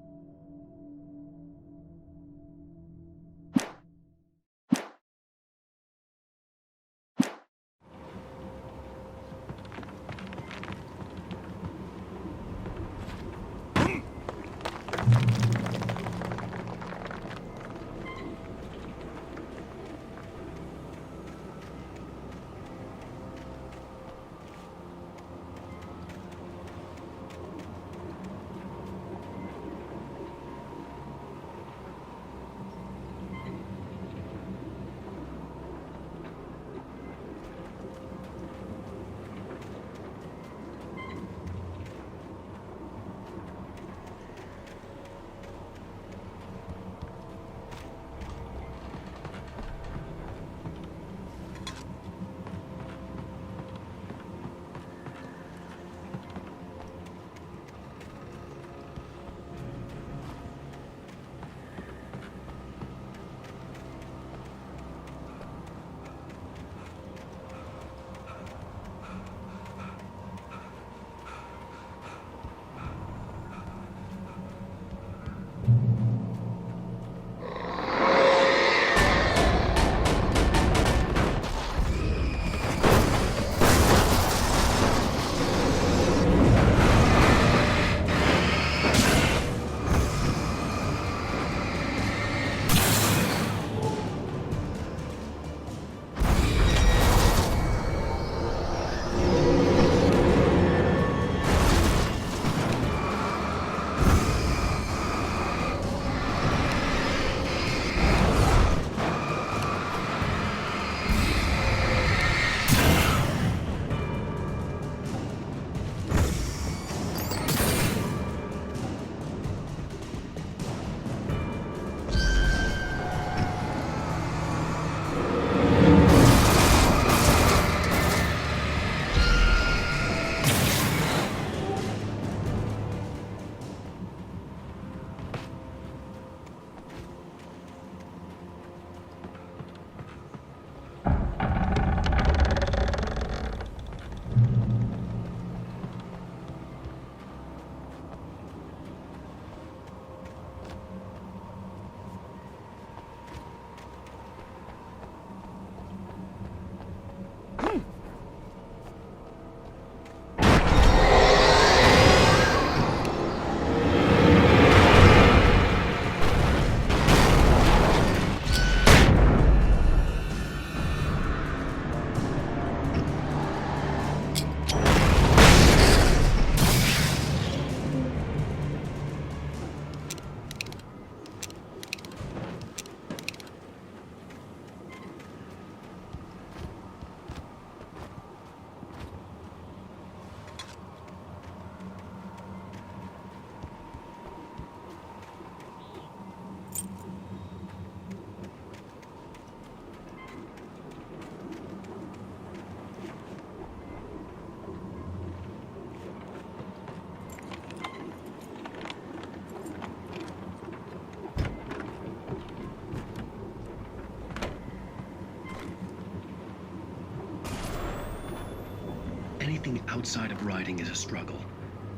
Anything outside of writing is a struggle.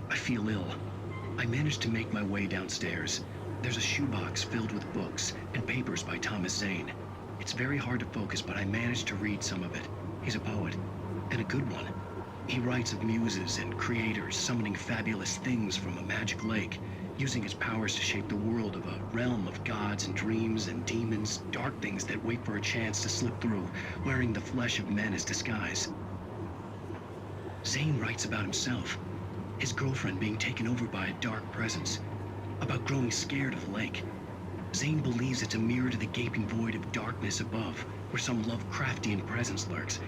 I feel ill. I managed to make my way downstairs. There's a shoebox filled with books and papers by Thomas Zane. It's very hard to focus, but I managed to read some of it. He's a poet, and a good one. He writes of muses and creators summoning fabulous things from a magic lake, using his powers to shape the world of a realm of gods and dreams and demons, dark things that wait for a chance to slip through, wearing the flesh of men as disguise. Zane writes about himself, his girlfriend being taken over by a dark presence, about growing scared of the lake. Zane believes it's a mirror to the gaping void of darkness above, where some Lovecraftian presence lurks.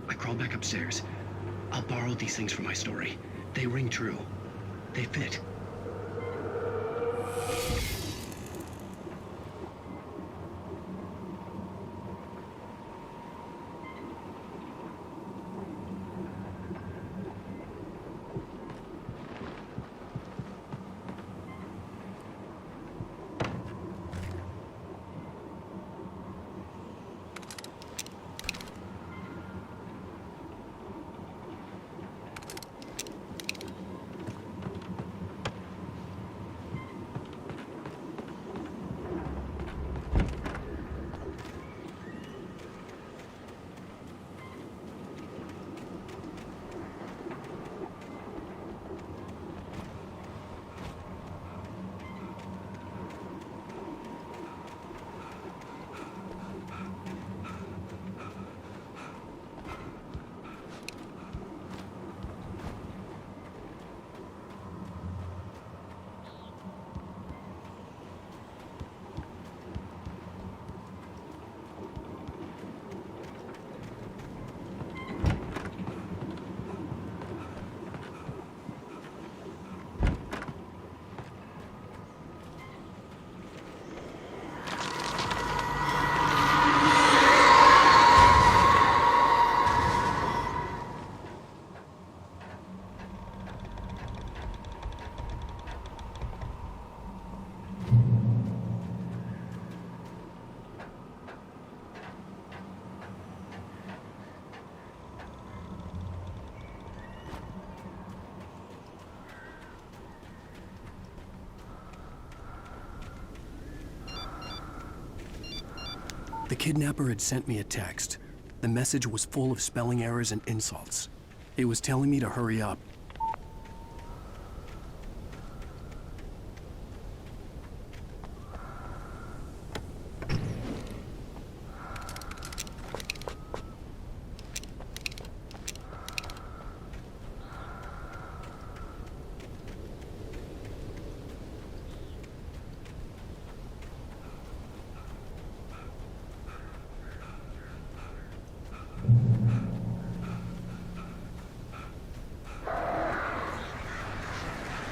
I crawl back upstairs. I'll borrow these things for my story. They ring true. They fit. The kidnapper had sent me a text. The message was full of spelling errors and insults. It was telling me to hurry up.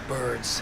Birds.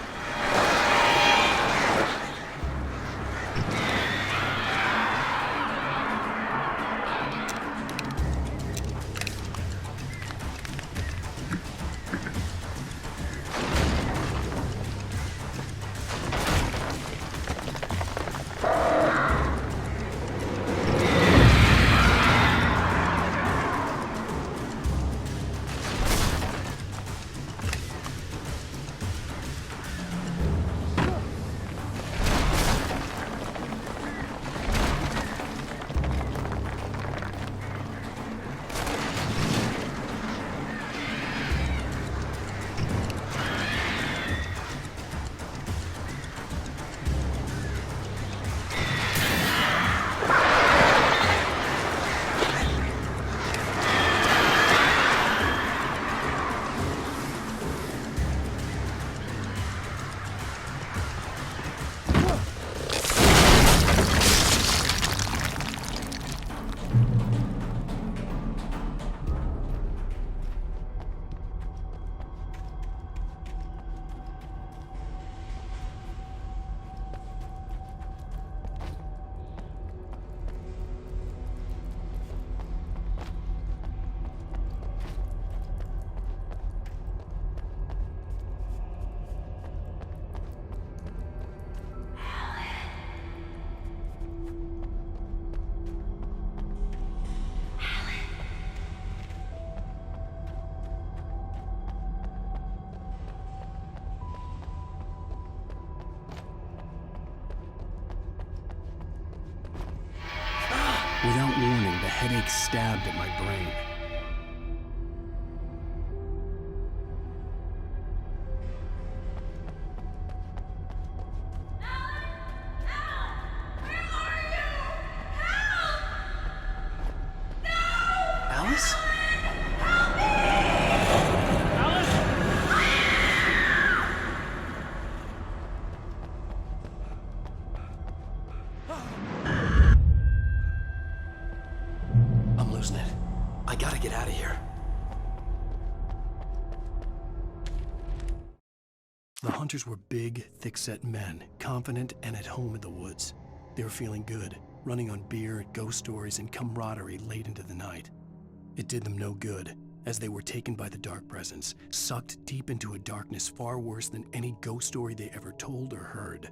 headache stabbed at my brain. Alice? I'm losing it. I gotta get out of here. The hunters were big, thick-set men, confident and at home in the woods. They were feeling good, running on beer, ghost stories, and camaraderie late into the night. It did them no good, as they were taken by the dark presence, sucked deep into a darkness far worse than any ghost story they ever told or heard.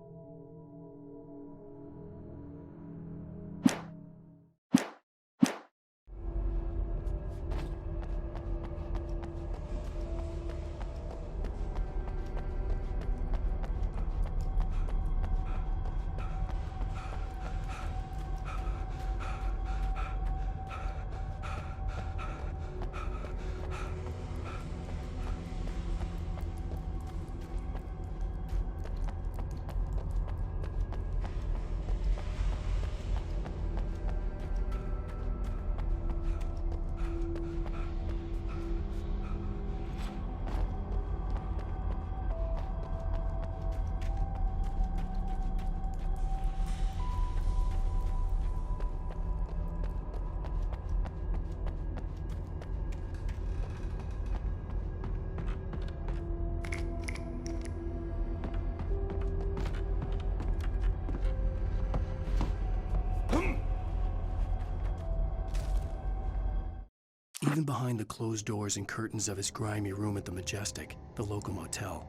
Even behind the closed doors and curtains of his grimy room at the Majestic, the local motel,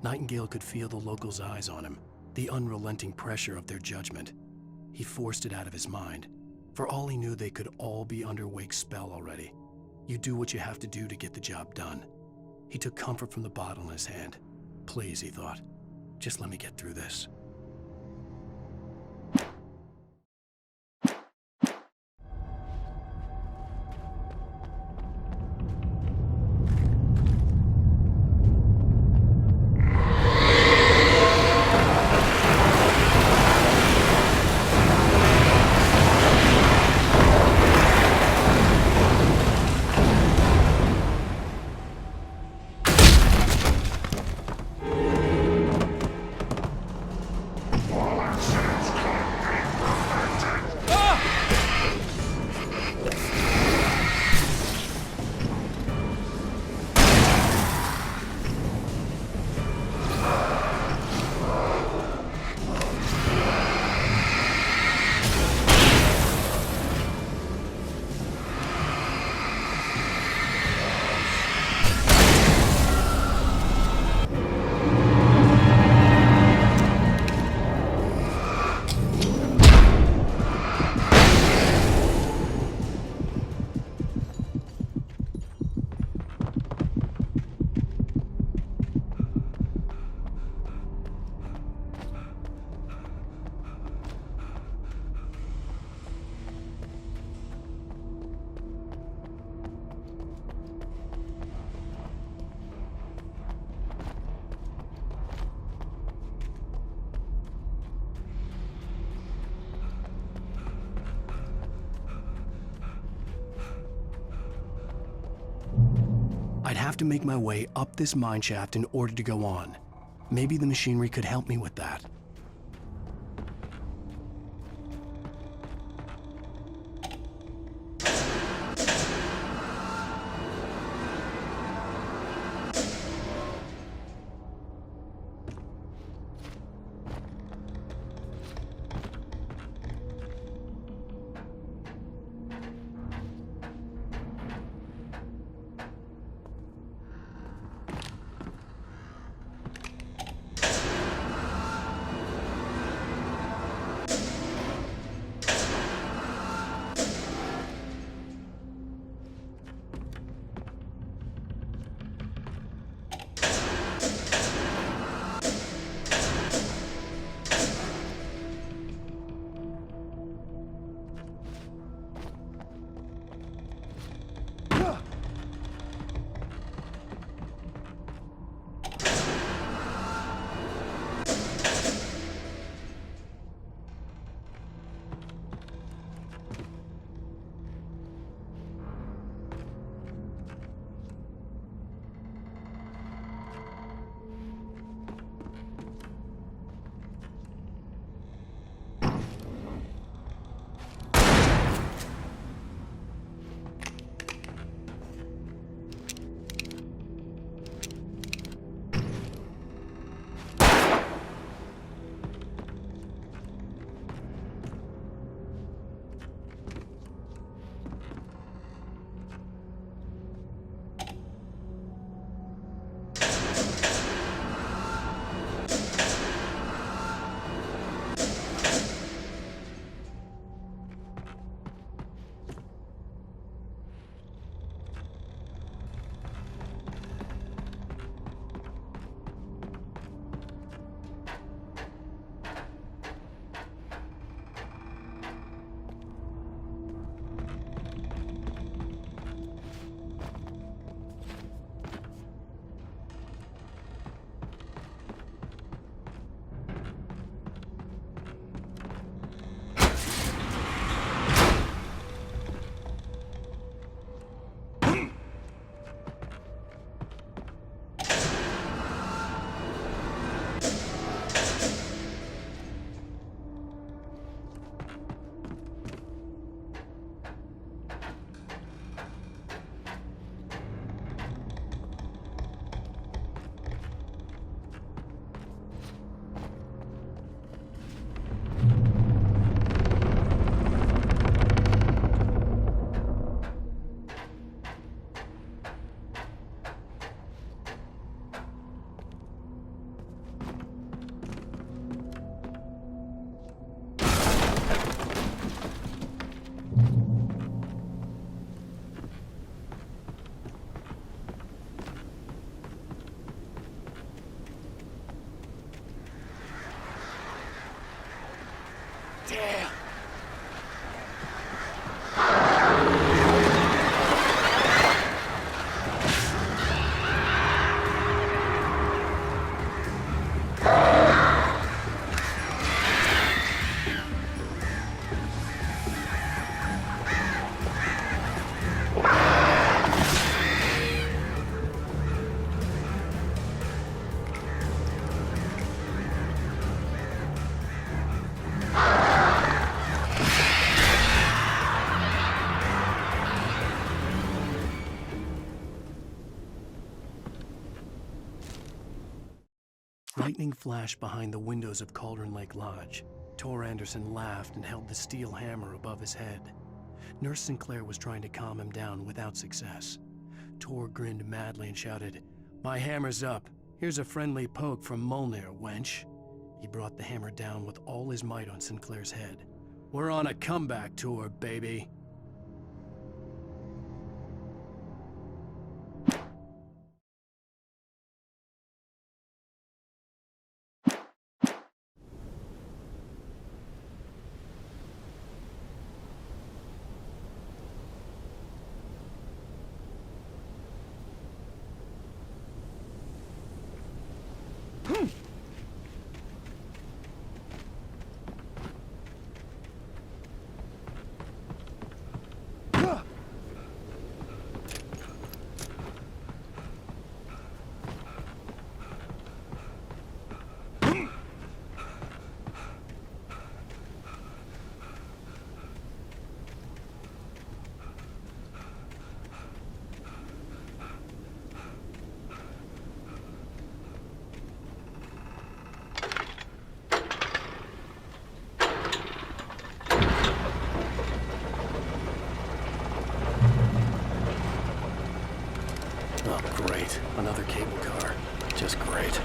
Nightingale could feel the locals' eyes on him, the unrelenting pressure of their judgment. He forced it out of his mind. For all he knew, they could all be under Wake's spell already. You do what you have to do to get the job done. He took comfort from the bottle in his hand. Please, he thought, just let me get through this. I'd have to make my way up this mine shaft in order to go on. Maybe the machinery could help me with that. Damn. Lightning flashed behind the windows of Cauldron Lake Lodge. Tor Anderson laughed and held the steel hammer above his head. Nurse Sinclair was trying to calm him down without success. Tor grinned madly and shouted, "My hammer's up. Here's a friendly poke from Molnir, wench." He brought the hammer down with all his might on Sinclair's head. "We're on a comeback tour, baby." Oh, great. Another cable car. Just great.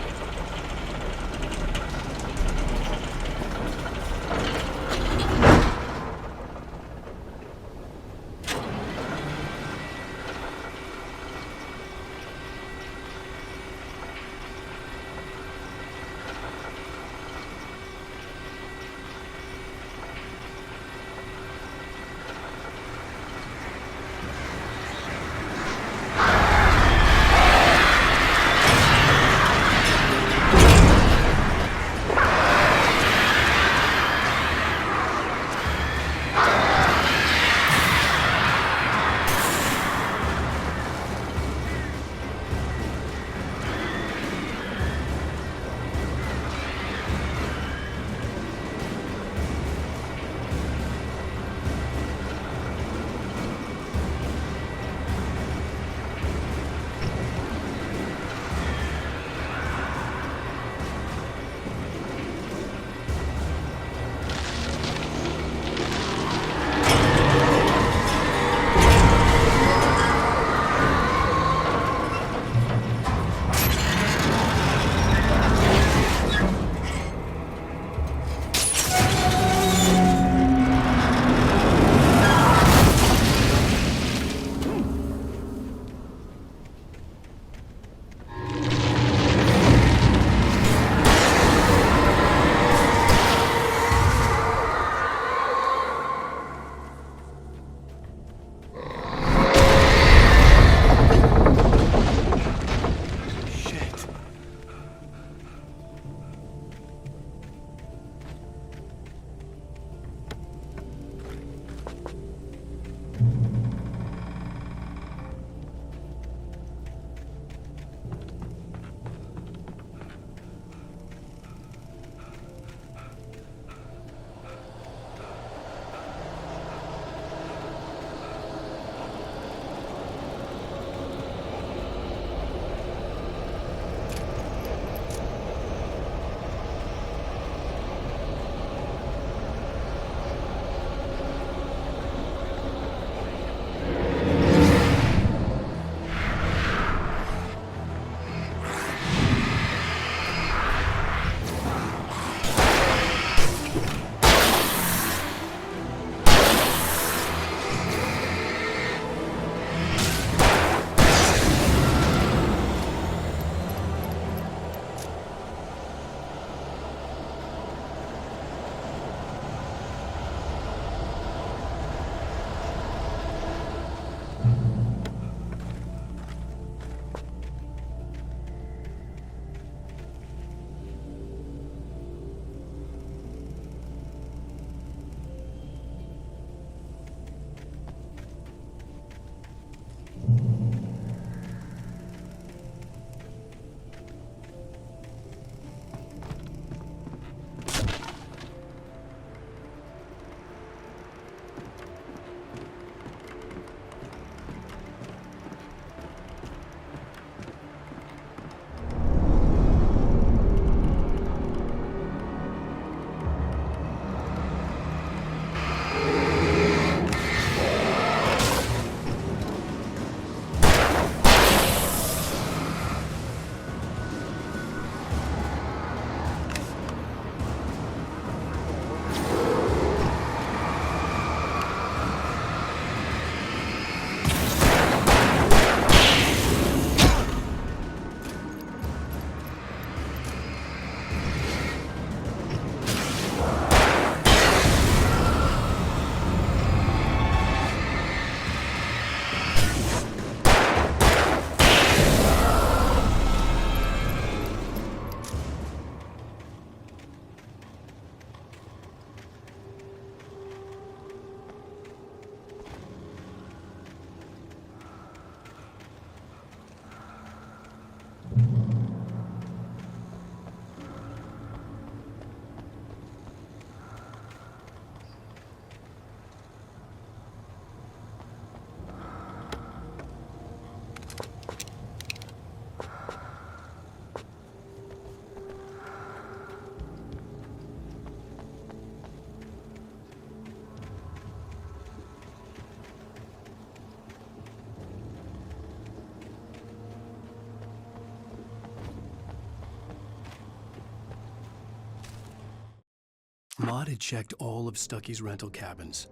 Maud had checked all of Stucky's rental cabins.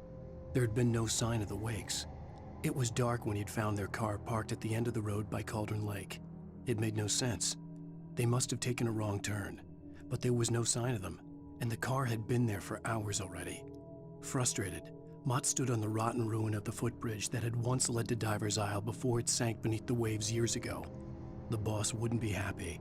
There had been no sign of the Wakes. It was dark when he'd found their car parked at the end of the road by Cauldron Lake. It made no sense. They must have taken a wrong turn, but there was no sign of them, and the car had been there for hours already. Frustrated, Mott stood on the rotten ruin of the footbridge that had once led to Diver's Isle before it sank beneath the waves years ago. The boss wouldn't be happy.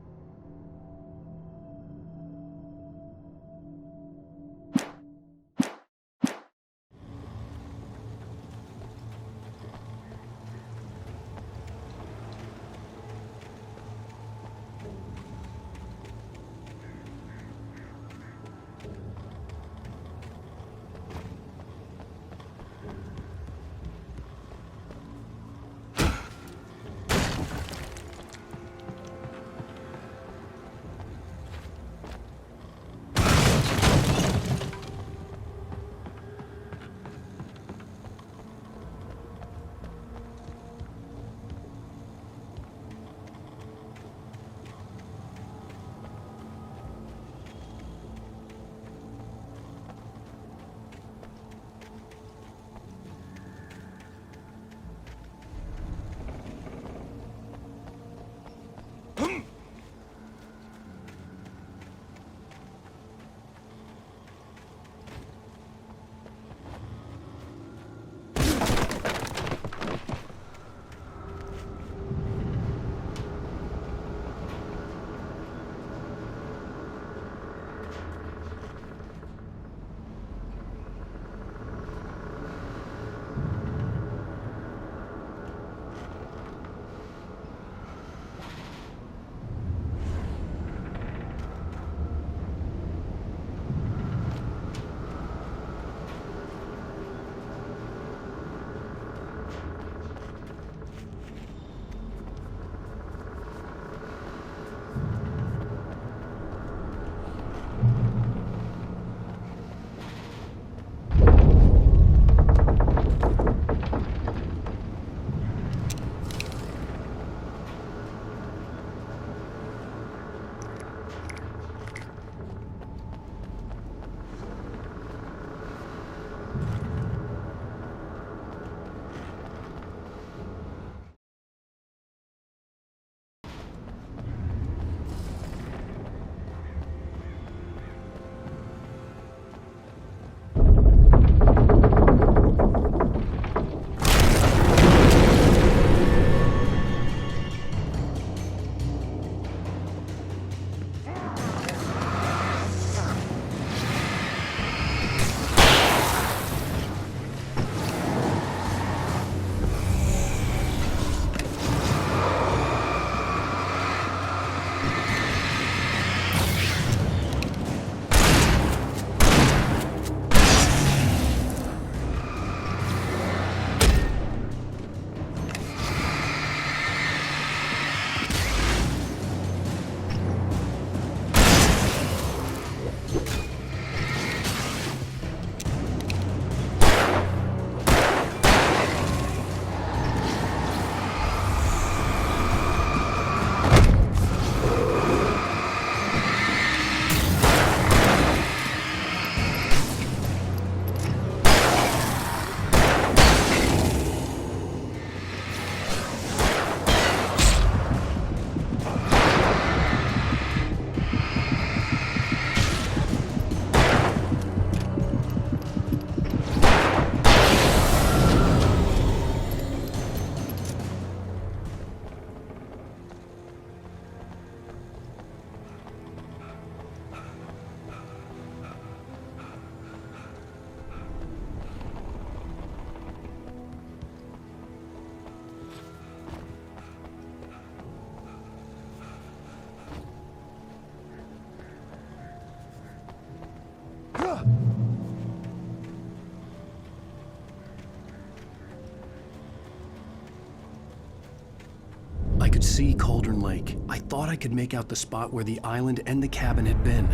I could see Cauldron Lake. I thought I could make out the spot where the island and the cabin had been.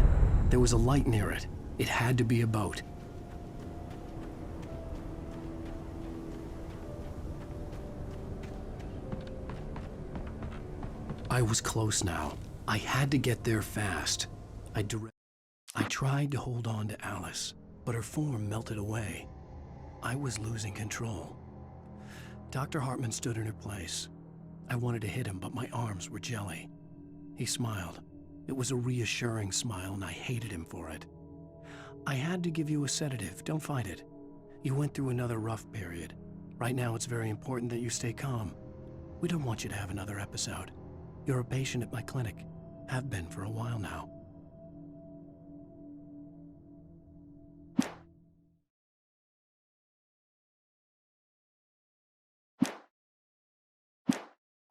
There was a light near it. It had to be a boat. I was close now. I had to get there fast. I directed I tried to hold on to Alice, but her form melted away. I was losing control. Dr. Hartman stood in her place. I wanted to hit him, but my arms were jelly. He smiled. It was a reassuring smile, and I hated him for it. I had to give you a sedative. Don't fight it. You went through another rough period. Right now, it's very important that you stay calm. We don't want you to have another episode. You're a patient at my clinic. Have been for a while now.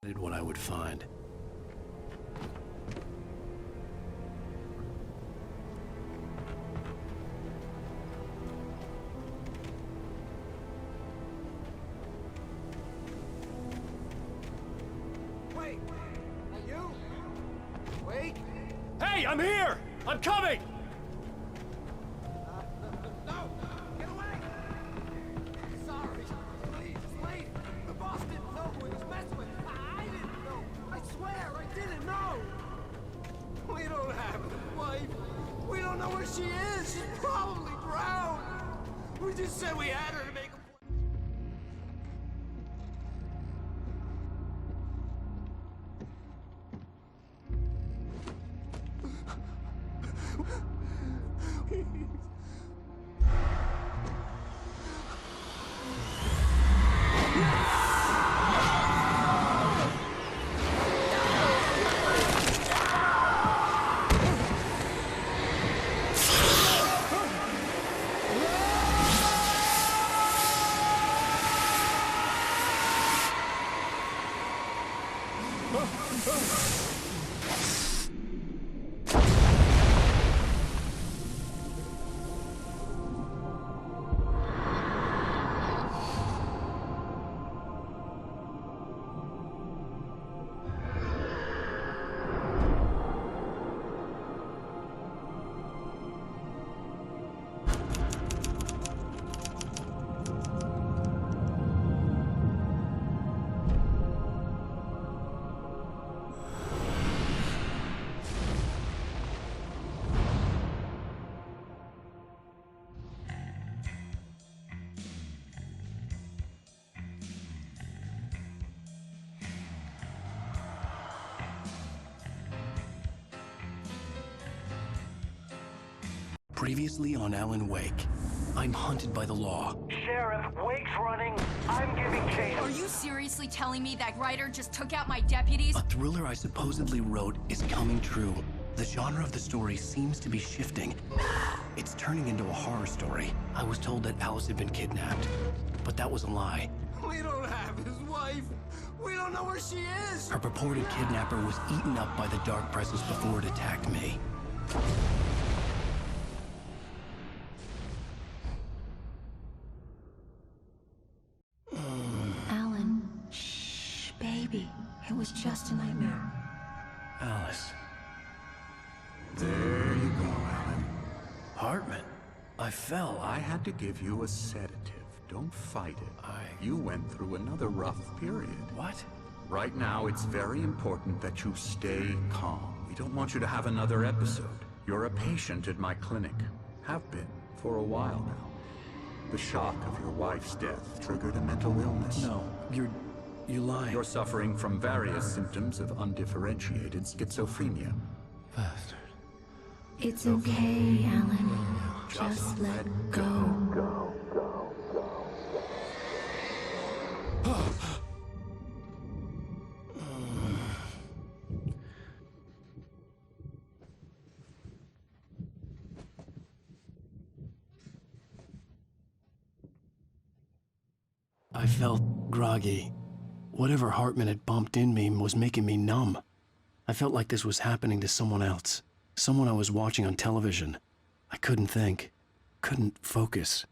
Did what I would find. Wait! Are you? Wake? Hey, I'm here! I'm coming! No! Get away! Sorry. Please, wait! The boss didn't know who he was messing with. I didn't know. I swear, I didn't know. We don't have his wife. We don't know where she is. She's probably drowned. We just said we had her to make a Previously on Alan Wake, I'm hunted by the law. Sheriff, Wake's running. I'm giving chase. Are you seriously telling me that writer just took out my deputies? A thriller I supposedly wrote is coming true. The genre of the story seems to be shifting. It's turning into a horror story. I was told that Alice had been kidnapped, but that was a lie. We don't have his wife. We don't know where she is. Her purported kidnapper was eaten up by the dark presence before it attacked me. Alan, shh, baby. It was just a nightmare. Alice. There you go, Alan. Hartman, I fell. I had to give you a sedative. Don't fight it. You went through another rough period. What? Right now, it's very important that you stay calm. We don't want you to have another episode. You're a patient at my clinic. Have been for a while now. The shock of your wife's death triggered a mental illness. No, you lie. You're suffering from various symptoms of undifferentiated schizophrenia. Bastard. It's okay, Alan. Just let go. I felt groggy. Whatever Hartman had bumped in me was making me numb. I felt like this was happening to someone else. Someone I was watching on television. I couldn't think. Couldn't focus.